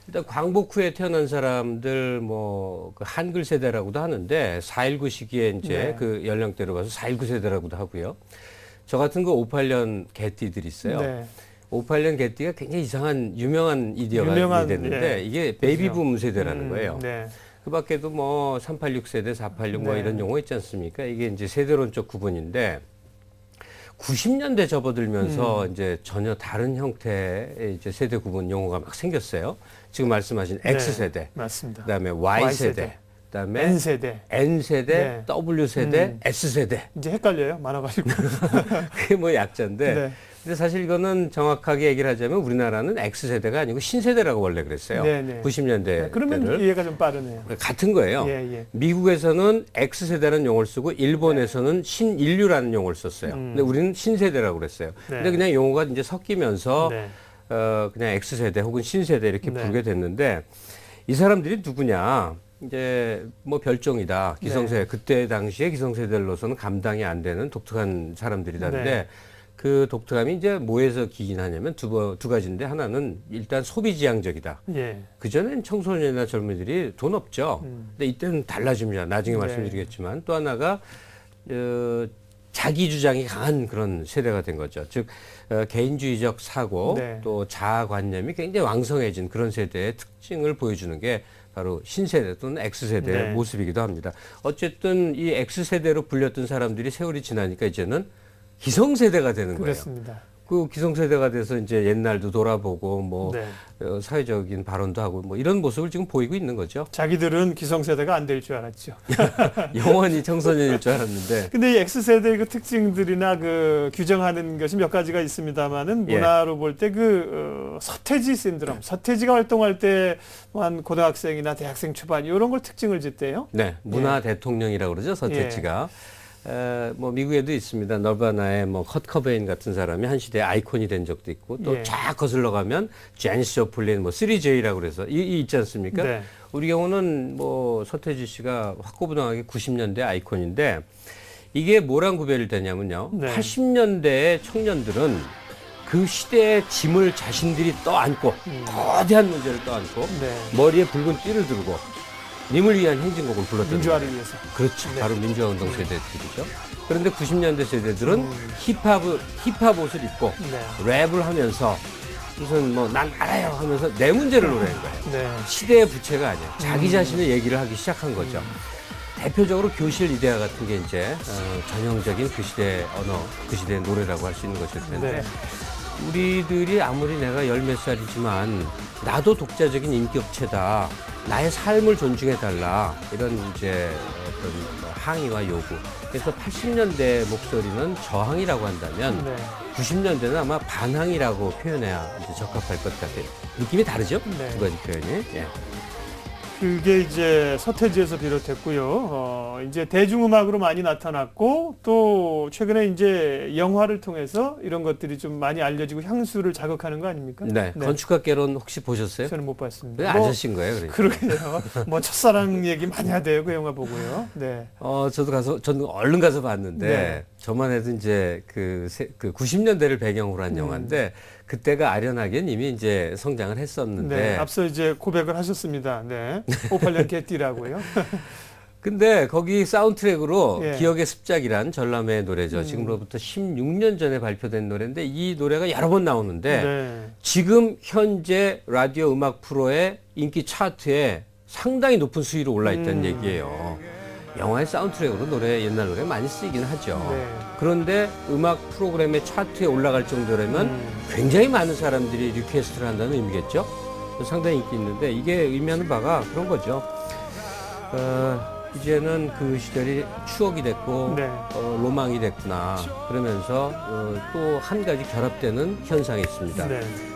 일단 광복 후에 태어난 사람들 그 한글 세대라고도 하는데 4.19 시기에 이제 네. 그 연령대로 봐서 4.19 세대라고도 하고요. 저 같은 거 58년 개띠들이 있어요. 네. 58년 개띠가 굉장히 이상한 유명한 이디어가 됐는데 예. 이게 베이비붐 세대라는 거예요. 네. 그 밖에도 386 세대, 486 네. 이런 용어 있지 않습니까? 이게 이제 세대론적 구분인데 90년대 접어들면서 이제 전혀 다른 형태의 이제 세대 구분 용어가 막 생겼어요. 지금 말씀하신 X세대, 네, 맞습니다. 그다음에 Y세대, 그다음에 N세대, N세대, 네. W세대, S세대. 이제 헷갈려요. 많아가지고. 그게 약자인데. 네. 근데 사실 이거는 정확하게 얘기를 하자면 우리나라는 X세대가 아니고 신세대라고 원래 그랬어요. 네네. 90년대 네, 그러면 때를. 이해가 좀 빠르네요. 같은 거예요. 예, 예. 미국에서는 X세대라는 용어를 쓰고 일본에서는 신인류라는 용어를 썼어요. 근데 우리는 신세대라고 그랬어요. 네. 근데 그냥 용어가 이제 섞이면서 네. 그냥 X세대 혹은 신세대 이렇게 네. 부르게 됐는데 이 사람들이 누구냐? 이제 별종이다. 기성세대. 네. 그때 당시에 기성세대로서는 감당이 안 되는 독특한 사람들이다는데 네. 그 독특함이 이제 뭐에서 기인하냐면 두 가지인데 하나는 일단 소비지향적이다. 예. 그전엔 청소년이나 젊은이들이 돈 없죠. 근데 이때는 달라집니다. 나중에 네. 말씀드리겠지만 또 하나가 자기 주장이 강한 그런 세대가 된 거죠. 즉 개인주의적 사고 네. 또 자아관념이 굉장히 왕성해진 그런 세대의 특징을 보여주는 게 바로 신세대 또는 X세대의 네. 모습이기도 합니다. 어쨌든 이 X세대로 불렸던 사람들이 세월이 지나니까 이제는 기성세대가 되는 거예요. 그렇습니다. 그 기성세대가 돼서 이제 옛날도 돌아보고 네. 사회적인 발언도 하고 이런 모습을 지금 보이고 있는 거죠. 자기들은 기성세대가 안 될 줄 알았죠. 영원히 청소년일 줄 알았는데. 근데 이 X세대의 그 특징들이나 그 규정하는 것이 몇 가지가 있습니다만은 문화로 볼 때 서태지 신드롬, 서태지가 활동할 때 한 고등학생이나 대학생 초반 이런 걸 특징을 짓대요. 네, 문화 대통령이라고 그러죠, 서태지가. 미국에도 있습니다. 너바나의 컷 커베인 같은 사람이 한 시대의 아이콘이 된 적도 있고 또 쫙 거슬러 가면 제니스 조플린 3J라고 그래서 이 있지 않습니까? 네. 우리 경우는 서태지 씨가 확고부동하게 90년대 아이콘인데 이게 뭐랑 구별이 되냐면요. 네. 80년대의 청년들은 그 시대의 짐을 자신들이 떠안고 거대한 문제를 떠안고 머리에 붉은 띠를 들고 님을 위한 행진곡을 불렀던 민주화를 위해서. 그렇죠. 바로 민주화 운동 세대들이죠. 그런데 90년대 세대들은 힙합 옷을 입고 랩을 하면서 무슨 뭐 난 알아요 하면서 내 문제를 노래한 거예요. 시대의 부채가 아니에요. 자기 자신의 얘기를 하기 시작한 거죠. 대표적으로 교실 이데아 같은 게 이제 전형적인 그 시대의 언어, 그 시대의 노래라고 할 수 있는 것일 텐데 우리들이 아무리 내가 10몇 살이지만 나도 독자적인 인격체다. 나의 삶을 존중해달라. 이런 이제 어떤 항의와 요구. 그래서 80년대 목소리는 저항이라고 한다면 90년대는 아마 반항이라고 표현해야 이제 적합할 것 같아요. 느낌이 다르죠? 두 가지 표현이. 예. 그게 이제 서태지에서 비롯했고요. 이제 대중음악으로 많이 나타났고 또 최근에 이제 영화를 통해서 이런 것들이 좀 많이 알려지고 향수를 자극하는 거 아닙니까? 네. 건축학개론 혹시 보셨어요? 저는 못 봤습니다. 왜 아저씨인 거예요? 그러니까. 그러게요. 뭐 첫사랑 얘기 많이 하대요. 그 영화 보고요. 네. 저는 얼른 가서 봤는데 저만 해도 이제 그 90년대를 배경으로 한 영화인데 그때가 아련하게 이미 이제 성장을 했었는데. 앞서 이제 고백을 하셨습니다. 네. 58년 개띠라고요. 근데 거기 사운드트랙으로 기억의 습작이란 전람회의 노래죠. 지금으로부터 16년 전에 발표된 노래인데 이 노래가 여러 번 나오는데 지금 현재 라디오 음악 프로의 인기 차트에 상당히 높은 수위로 올라있다는 얘기예요. 영화의 사운드트랙으로 옛날 노래 많이 쓰이긴 하죠. 그런데 음악 프로그램의 차트에 올라갈 정도라면 굉장히 많은 사람들이 리퀘스트를 한다는 의미겠죠. 상당히 인기 있는데 이게 의미하는 바가 그런 거죠. 이제는 그 시절이 추억이 됐고 로망이 됐구나. 그러면서 또 한 가지 결합되는 현상이 있습니다.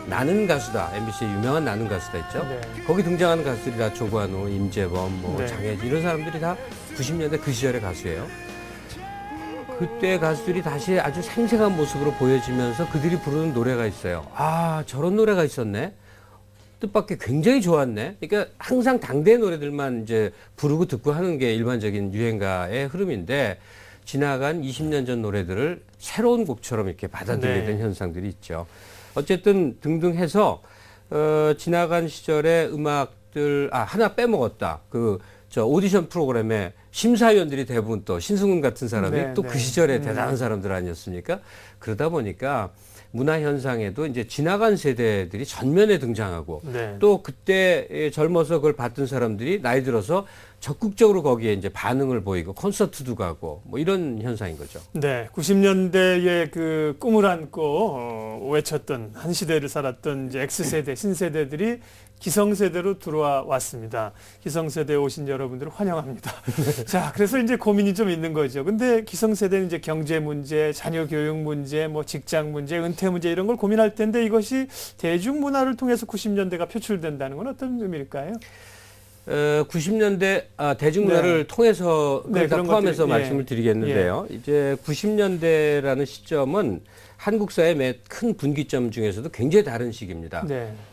나는 가수다. MBC의 유명한 나는 가수다 있죠. 거기 등장하는 가수들이 다 조관우, 임재범, 장혜진 이런 사람들이 다 90년대 그 시절의 가수예요. 그때 가수들이 다시 아주 생생한 모습으로 보여지면서 그들이 부르는 노래가 있어요. 아, 저런 노래가 있었네. 뜻밖의 굉장히 좋았네. 그러니까 항상 당대 노래들만 이제 부르고 듣고 하는 게 일반적인 유행가의 흐름인데 지나간 20년 전 노래들을 새로운 곡처럼 이렇게 받아들이는 현상들이 있죠. 어쨌든 등등 해서 지나간 시절의 음악들 하나 빼먹었다. 저 오디션 프로그램에 심사위원들이 대부분 또 신승훈 같은 사람이 또 그 시절에 대단한 사람들 아니었습니까? 그러다 보니까 문화 현상에도 이제 지나간 세대들이 전면에 등장하고 또 그때 젊어서 그걸 봤던 사람들이 나이 들어서 적극적으로 거기에 이제 반응을 보이고 콘서트도 가고 뭐 이런 현상인 거죠. 네, 90년대에 그 꿈을 안고 외쳤던 한 시대를 살았던 이제 X세대, 신세대들이 기성세대로 들어와 왔습니다. 기성세대에 오신 여러분들을 환영합니다. 자, 그래서 이제 고민이 좀 있는 거죠. 근데 기성세대는 이제 경제 문제, 자녀 교육 문제, 뭐 직장 문제, 은퇴 문제 이런 걸 고민할 텐데 이것이 대중문화를 통해서 90년대가 표출된다는 건 어떤 의미일까요? 90년대 대중문화를 통해서 다 포함해서 말씀을 드리겠는데요. 이제 90년대라는 시점은 한국 사회의 큰 분기점 중에서도 굉장히 다른 시기입니다.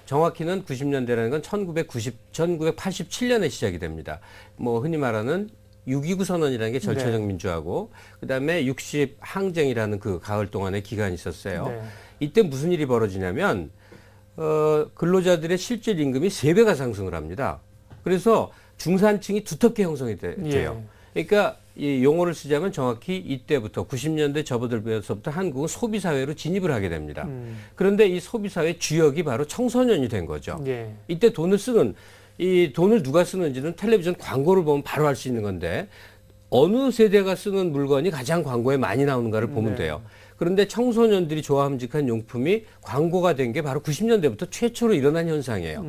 정확히는 90년대라는 건 1987년에 시작이 됩니다. 뭐 흔히 말하는 6.29 선언이라는 게 절차적 민주화고 그다음에 60 항쟁이라는 그 가을 동안의 기간이 있었어요. 이때 무슨 일이 벌어지냐면 근로자들의 실질 임금이 3배가 상승을 합니다. 그래서 중산층이 두텁게 형성이 돼요. 그러니까 이 용어를 쓰자면 정확히 이때부터 90년대 접어들면서부터 한국은 소비사회로 진입을 하게 됩니다. 그런데 이 소비사회 주역이 바로 청소년이 된 거죠. 이때 이 돈을 누가 쓰는지는 텔레비전 광고를 보면 바로 알 수 있는 건데 어느 세대가 쓰는 물건이 가장 광고에 많이 나오는가를 보면 돼요. 그런데 청소년들이 좋아함직한 용품이 광고가 된 게 바로 90년대부터 최초로 일어난 현상이에요.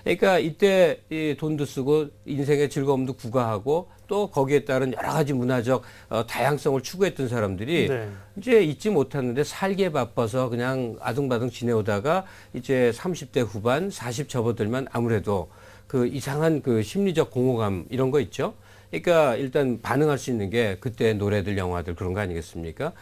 그러니까 이때 이 돈도 쓰고 인생의 즐거움도 구가하고 또 거기에 따른 여러 가지 문화적 다양성을 추구했던 사람들이 이제 잊지 못하는데 살기에 바빠서 그냥 아둥바둥 지내오다가 이제 30대 후반 40 접어들면 아무래도 그 이상한 그 심리적 공허감 이런 거 있죠. 그러니까 일단 반응할 수 있는 게 그때 노래들, 영화들 그런 거 아니겠습니까?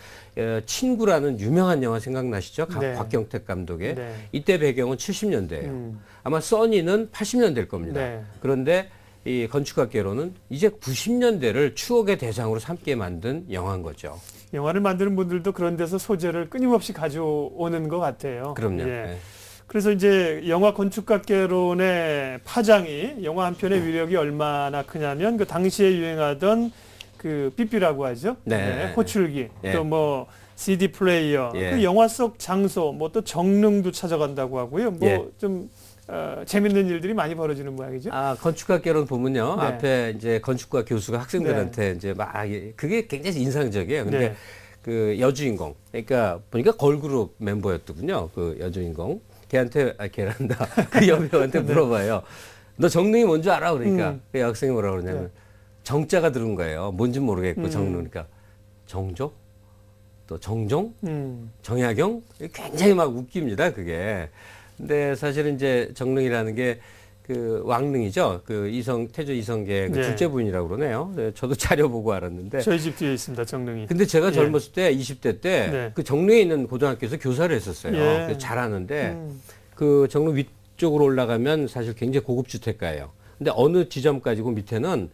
친구라는 유명한 영화 생각나시죠? 곽경택 감독의. 이때 배경은 70년대예요. 아마 써니는 80년대일 겁니다. 그런데 이 건축학개론은 이제 90년대를 추억의 대상으로 삼게 만든 영화인 거죠. 영화를 만드는 분들도 그런 데서 소재를 끊임없이 가져오는 것 같아요. 그럼요. 예. 네. 그래서 이제 영화 건축학개론의 파장이 영화 한 편의 위력이 얼마나 크냐면 그 당시에 유행하던 그 삐삐라고 하죠. 네. 호출기, 예. 또 뭐 CD 플레이어, 예. 그 영화 속 장소, 뭐 또 정릉도 찾아간다고 하고요. 뭐 예. 좀 재밌는 일들이 많이 벌어지는 모양이죠. 아, 건축학개론 보면요. 네. 앞에 이제 건축과 교수가 학생들한테 이제 막 그게 굉장히 인상적이에요. 근데 네. 그 여주인공, 그러니까 보니까 걸그룹 멤버였더군요. 그 여주인공. 걔란다. 그 여배우한테 물어봐요. 너 정릉이 뭔지 알아? 그러니까 그 여학생이 뭐라 그러냐면 정자가 들은 거예요. 뭔지 모르겠고 정릉. 그러니까 정조? 또 정종? 정약용? 굉장히 막 웃깁니다. 그게. 근데 사실은 이제 정릉이라는 게 그 왕릉이죠. 그 태조 이성계 그 네. 둘째 부인이라고 그러네요. 네, 저도 자료 보고 알았는데. 저희 집 뒤에 있습니다. 정릉이. 근데 제가 예. 젊었을 때 20대 때 그 네. 정릉에 있는 고등학교에서 교사를 했었어요. 예. 그래서 잘하는데 그 정릉 위쪽으로 올라가면 사실 굉장히 고급 주택가예요. 근데 어느 지점까지고 밑에는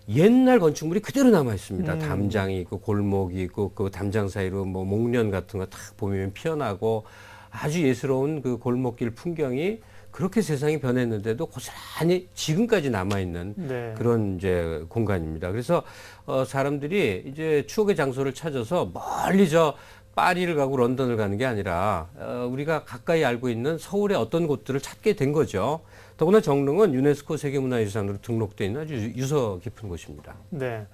옛날 건축물이 그대로 남아 있습니다. 담장이 있고 골목이 있고 그 담장 사이로 뭐 목련 같은 거 탁 보면 피어나고 아주 예스러운 그 골목길 풍경이 그렇게 세상이 변했는데도 고스란히 지금까지 남아 있는 네. 그런 이제 공간입니다. 그래서 사람들이 이제 추억의 장소를 찾아서 멀리 저 파리를 가고 런던을 가는 게 아니라 우리가 가까이 알고 있는 서울의 어떤 곳들을 찾게 된 거죠. 더구나 정릉은 유네스코 세계문화유산으로 등록돼 있는 아주 유서 깊은 곳입니다. 네.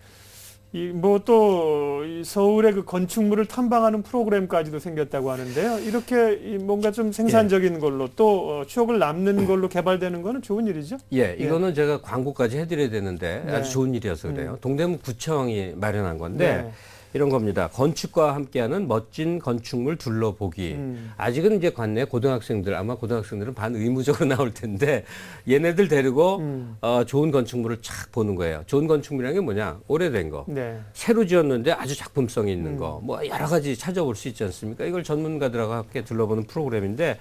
뭐 또 서울의 그 건축물을 탐방하는 프로그램까지도 생겼다고 하는데요. 이렇게 뭔가 좀 생산적인 걸로 또 추억을 남는 걸로 개발되는 거는 좋은 일이죠. 예, 이거는 제가 광고까지 해드려야 되는데 네. 아주 좋은 일이어서 그래요. 동대문 구청이 마련한 건데 네. 이런 겁니다. 건축과 함께하는 멋진 건축물 둘러보기. 아직은 이제 관내 고등학생들, 아마 고등학생들은 반의무적으로 나올 텐데 얘네들 데리고 좋은 건축물을 착 보는 거예요. 좋은 건축물이라는 게 뭐냐? 오래된 거. 네. 새로 지었는데 아주 작품성이 있는 거. 뭐 여러 가지 찾아볼 수 있지 않습니까? 이걸 전문가들하고 함께 둘러보는 프로그램인데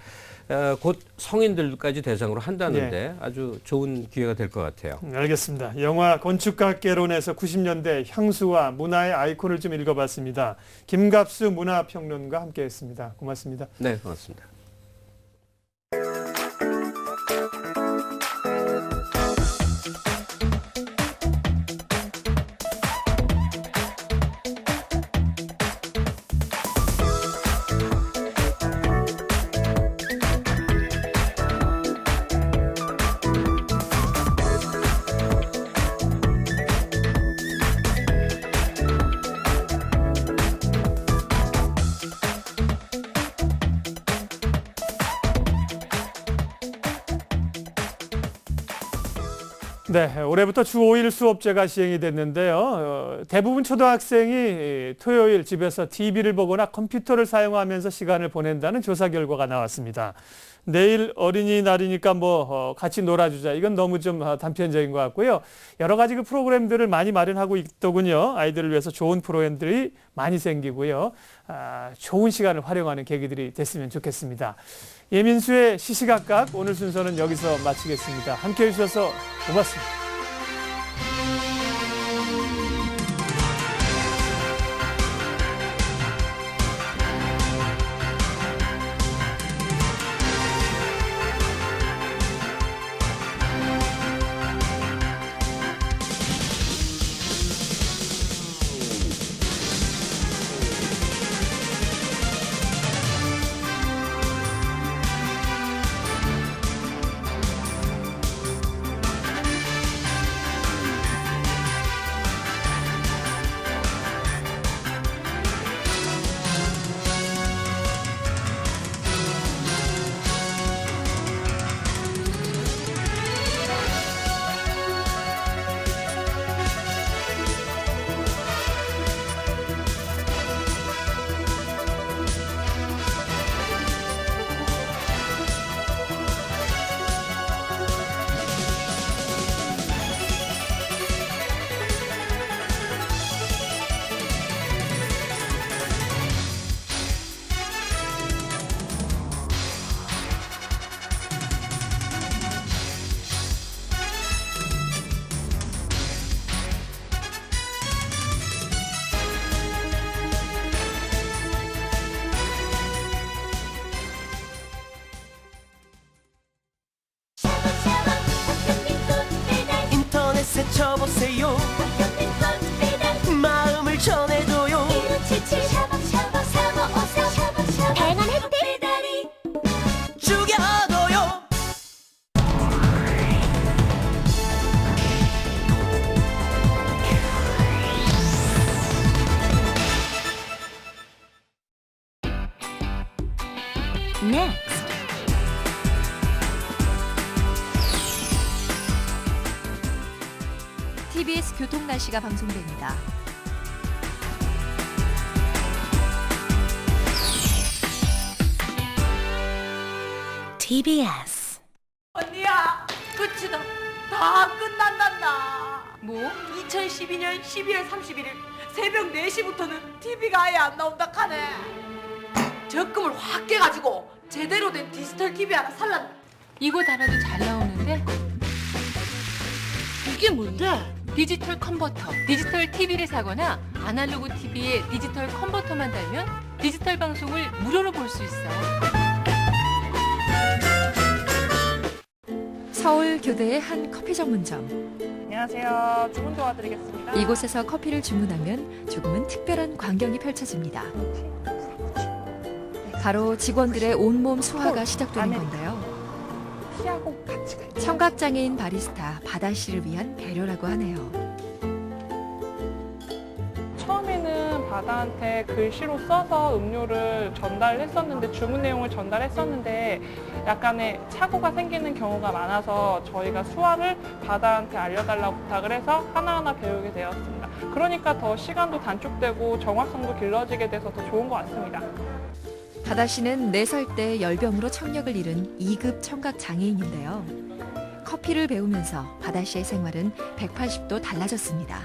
곧 성인들까지 대상으로 한다는데 아주 좋은 기회가 될 것 같아요. 알겠습니다. 영화 건축학개론에서 90년대 향수와 문화의 아이콘을 좀 읽어봤습니다. 김갑수 문화평론가 함께했습니다. 고맙습니다. 네, 고맙습니다. 네, 올해부터 주 5일 수업제가 시행이 됐는데요. 대부분 초등학생이 토요일 집에서 TV를 보거나 컴퓨터를 사용하면서 시간을 보낸다는 조사 결과가 나왔습니다. 내일 어린이날이니까 뭐 같이 놀아주자. 이건 너무 좀 단편적인 것 같고요. 여러 가지 그 프로그램들을 많이 마련하고 있더군요. 아이들을 위해서 좋은 프로그램들이 많이 생기고요. 좋은 시간을 활용하는 계기들이 됐으면 좋겠습니다. 예민수의 시시각각 오늘 순서는 여기서 마치겠습니다. 함께해 주셔서 고맙습니다. 외쳐보세요. 마음을 전해줘요. 다양한 혜택 죽여줘요. Next. TBS 교통 날씨가 방송됩니다. TBS. 언니야, 끝이다. 다 끝난단다. 뭐? 2012년 12월 31일 새벽 4시부터는 TV가 아예 안 나온다 카네. 적금을 확 깨가지고 제대로 된 디지털 TV 하나 살란다. 이거 달아도 잘 나오는데? 이게 뭔데? 디지털 컨버터. 디지털 TV를 사거나 아날로그 TV에 디지털 컨버터만 달면 디지털 방송을 무료로 볼 수 있어. 서울 교대의 한 커피 전문점. 안녕하세요. 주문 도와드리겠습니다. 이곳에서 커피를 주문하면 조금은 특별한 광경이 펼쳐집니다. 바로 직원들의 온몸 수화가 시작되는 건데요. 피하고 같이 가. 청각장애인 바리스타 바다 씨를 위한 배려라고 하네요. 처음에는 바다한테 글씨로 써서 음료를 전달했었는데 주문 내용을 전달했었는데 약간의 착오가 생기는 경우가 많아서 저희가 수화를 바다한테 알려달라고 부탁을 해서 하나하나 배우게 되었습니다. 그러니까 더 시간도 단축되고 정확성도 길러지게 돼서 더 좋은 것 같습니다. 바다 씨는 4살 때 열병으로 청력을 잃은 2급 청각 장애인인데요. 커피를 배우면서 바다 씨의 생활은 180도 달라졌습니다.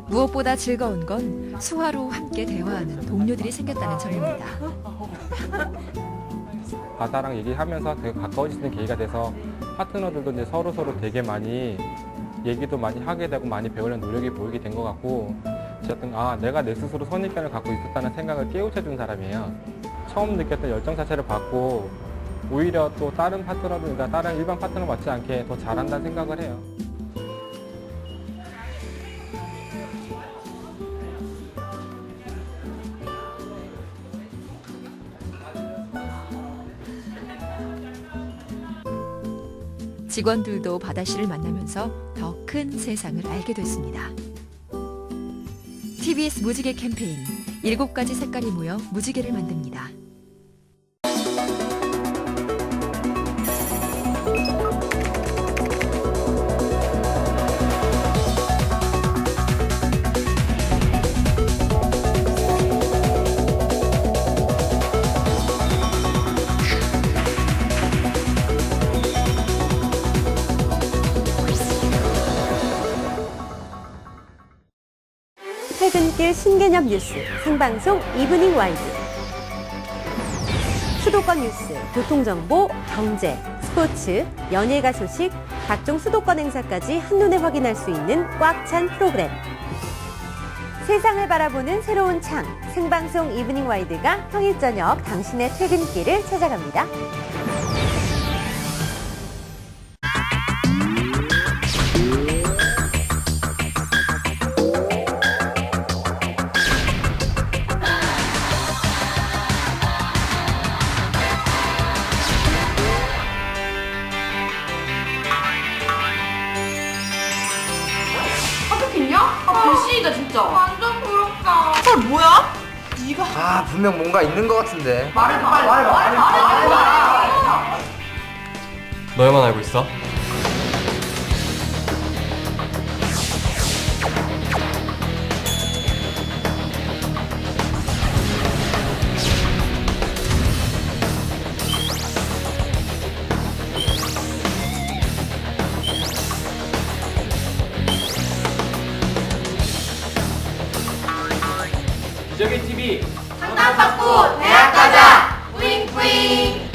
무엇보다 즐거운 건 수화로 함께 대화하는 동료들이 생겼다는 점입니다. 바다랑 얘기하면서 되게 가까워지는 계기가 돼서 파트너들도 이제 서로 되게 많이 얘기도 많이 하게 되고 많이 배우려는 노력이 보이게 된 것 같고 어쨌든 내가 내 스스로 선입견을 갖고 있었다는 생각을 깨우쳐준 사람이에요. 처음 느꼈던 열정 자체를 받고 오히려 또 다른 파트너들과 다른 일반 파트너 맞지 않게 더 잘한다는 생각을 해요. 직원들도 바다 씨를 만나면서 더 큰 세상을 알게 됐습니다. TBS 무지개 캠페인 7가지 색깔이 모여 무지개를 만듭니다. 퇴근길 신개념 뉴스 생방송 이브닝 와이드. 수도권 뉴스, 교통정보, 경제, 스포츠, 연예가 소식, 각종 수도권 행사까지 한눈에 확인할 수 있는 꽉 찬 프로그램. 세상을 바라보는 새로운 창, 생방송 이브닝 와이드가 평일 저녁 당신의 퇴근길을 찾아갑니다. 배신이다 진짜. 완전 부럽다. 헐 뭐야? 네가 분명 뭔가 있는 것 같은데. 말해봐. 너희만 알고 있어? 기적의 TV 상담받고 대학 가자. 뿌잉뿌잉.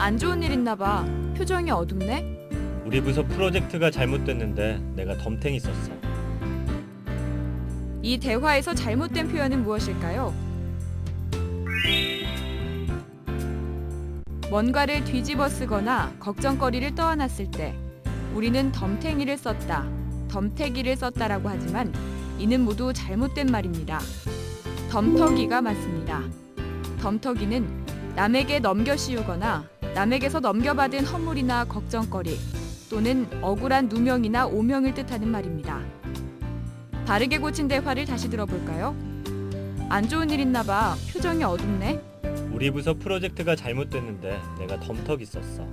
안 좋은 일 있나 봐. 표정이 어둡네. 우리 부서 프로젝트가 잘못됐는데 내가 덤탱이 썼어. 이 대화에서 잘못된 표현은 무엇일까요? 뭔가를 뒤집어 쓰거나 걱정거리를 떠안았을 때 우리는 덤탱이를 썼다, 덤태기를 썼다라고 하지만 이는 모두 잘못된 말입니다. 덤터기가 맞습니다. 덤터기는 남에게 넘겨씌우거나 남에게서 넘겨받은 허물이나 걱정거리 또는 억울한 누명이나 오명을 뜻하는 말입니다. 바르게 고친 대화를 다시 들어볼까요? 안 좋은 일 있나 봐. 표정이 어둡네. 우리 부서 프로젝트가 잘못됐는데 내가 덤터기 썼어.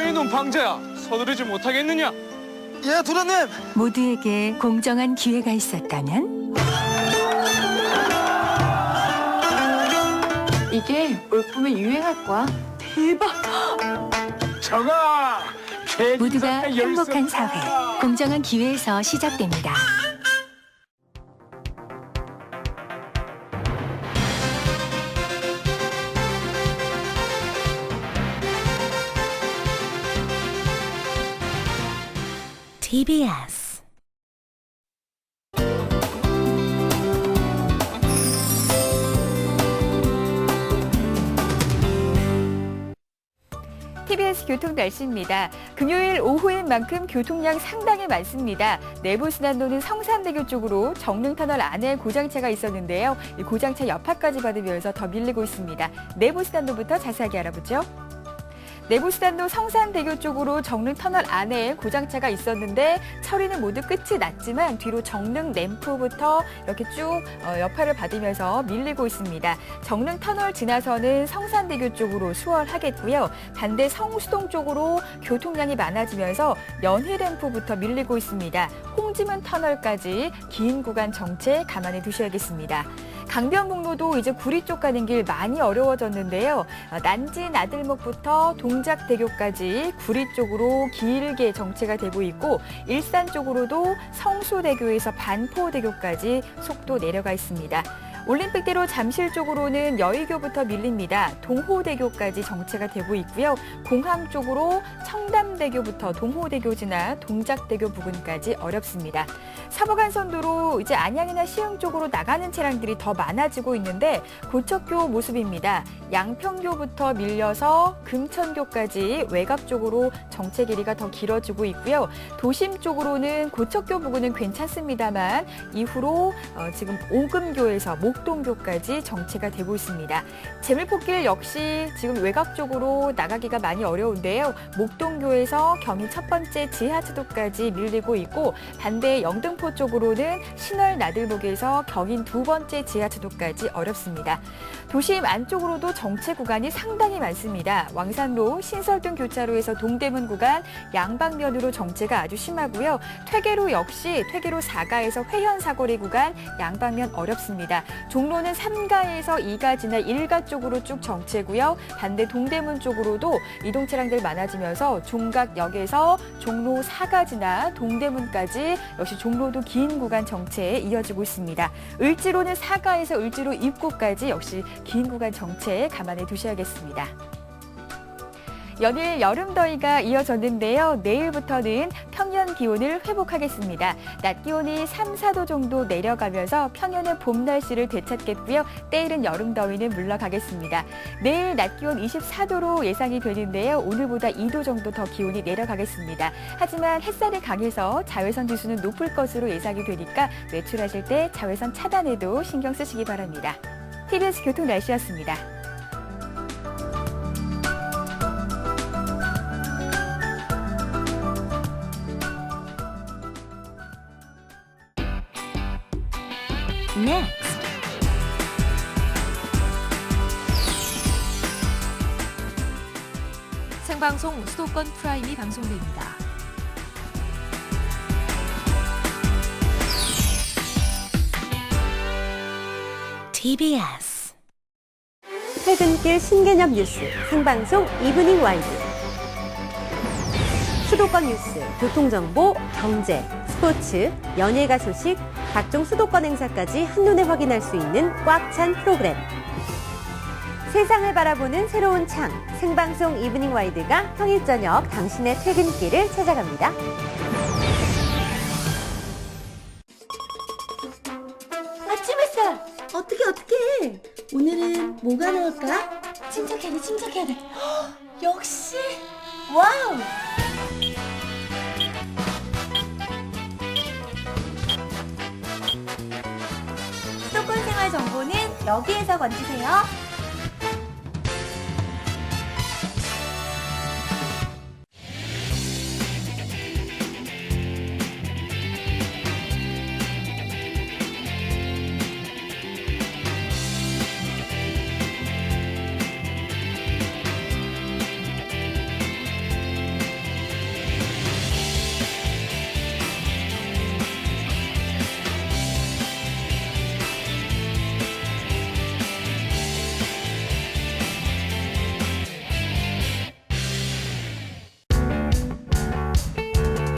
이놈 방자야, 서두르지 못하겠느냐? 예, 도련님. 모두에게 공정한 기회가 있었다면? 이게 올봄에 유행할 거야. 대박! 정아! 모두가 행복한 사회, 공정한 기회에서 시작됩니다. TBS TBS 교통 날씨입니다. 금요일 오후인 만큼 교통량 상당히 많습니다. 내부순환로는 성산대교 쪽으로 정릉터널 안에 고장차가 있었는데요. 이 고장차 여파까지 받으면서 더 밀리고 있습니다. 내부순환로부터 자세하게 알아보죠. 내부순환로 성산대교 쪽으로 정릉터널 안에 고장차가 있었는데 처리는 모두 끝이 났지만 뒤로 정릉 램프부터 이렇게 쭉 여파를 받으면서 밀리고 있습니다. 정릉터널 지나서는 성산대교 쪽으로 수월하겠고요. 반대 성수동 쪽으로 교통량이 많아지면서 연희램프부터 밀리고 있습니다. 홍지문 터널까지 긴 구간 정체 감안해 두셔야겠습니다. 강변북로도 이제 구리 쪽 가는 길 많이 어려워졌는데요. 난지 나들목부터 동작대교까지 구리 쪽으로 길게 정체가 되고 있고 일산 쪽으로도 성수대교에서 반포대교까지 속도 내려가 있습니다. 올림픽대로 잠실 쪽으로는 여의교부터 밀립니다. 동호대교까지 정체가 되고 있고요. 공항 쪽으로 청담대교부터 동호대교 지나 동작대교 부근까지 어렵습니다. 사부간선도로 이제 안양이나 시흥 쪽으로 나가는 차량들이 더 많아지고 있는데 고척교 모습입니다. 양평교부터 밀려서 금천교까지 외곽 쪽으로 정체 길이가 더 길어지고 있고요. 도심 쪽으로는 고척교 부근은 괜찮습니다만 이후로 지금 오금교에서 목동교까지 정체가 되고 있습니다. 재물포길 역시 지금 외곽 쪽으로 나가기가 많이 어려운데요. 목동교에서 경인 첫 번째 지하차도까지 밀리고 있고 반대 영등포 쪽으로는 신월 나들목에서 경인 두 번째 지하차도까지 어렵습니다. 도심 안쪽으로도 정체 구간이 상당히 많습니다. 왕산로 신설동 교차로에서 동대문 구간 양방면으로 정체가 아주 심하고요. 퇴계로 역시 퇴계로 4가에서 회현 사거리 구간 양방면 어렵습니다. 종로는 3가에서 2가 지나 1가 쪽으로 쭉 정체고요. 반대 동대문 쪽으로도 이동 차량들 많아지면서 종각역에서 종로 4가 지나 동대문까지 역시 종로도 긴 구간 정체에 이어지고 있습니다. 을지로는 4가에서 을지로 입구까지 역시 긴 구간 정체에 감안해 두셔야겠습니다. 연일 여름 더위가 이어졌는데요. 내일부터는 평년 기온을 회복하겠습니다. 낮 기온이 3, 4도 정도 내려가면서 평년의 봄 날씨를 되찾겠고요. 때이른 여름 더위는 물러가겠습니다. 내일 낮 기온 24도로 예상이 되는데요. 오늘보다 2도 정도 더 기온이 내려가겠습니다. 하지만 햇살이 강해서 자외선 지수는 높을 것으로 예상이 되니까 외출하실 때 자외선 차단에도 신경 쓰시기 바랍니다. TBS 교통 날씨였습니다. Next. 생방송 수도권 프라임이 방송됩니다. TBS 퇴근길 신개념 뉴스 생방송 이브닝 와이드 수도권 뉴스, 교통정보, 경제, 스포츠, 연예가 소식, 각종 수도권 행사까지 한눈에 확인할 수 있는 꽉 찬 프로그램. 세상을 바라보는 새로운 창, 생방송 이브닝 와이드가 평일 저녁 당신의 퇴근길을 찾아갑니다. 아침 햇살! 어떻게 오늘은 뭐가 나올까? 침착해야 돼. 역시! 와우! 수도권 생활 정보는 여기에서 건지세요.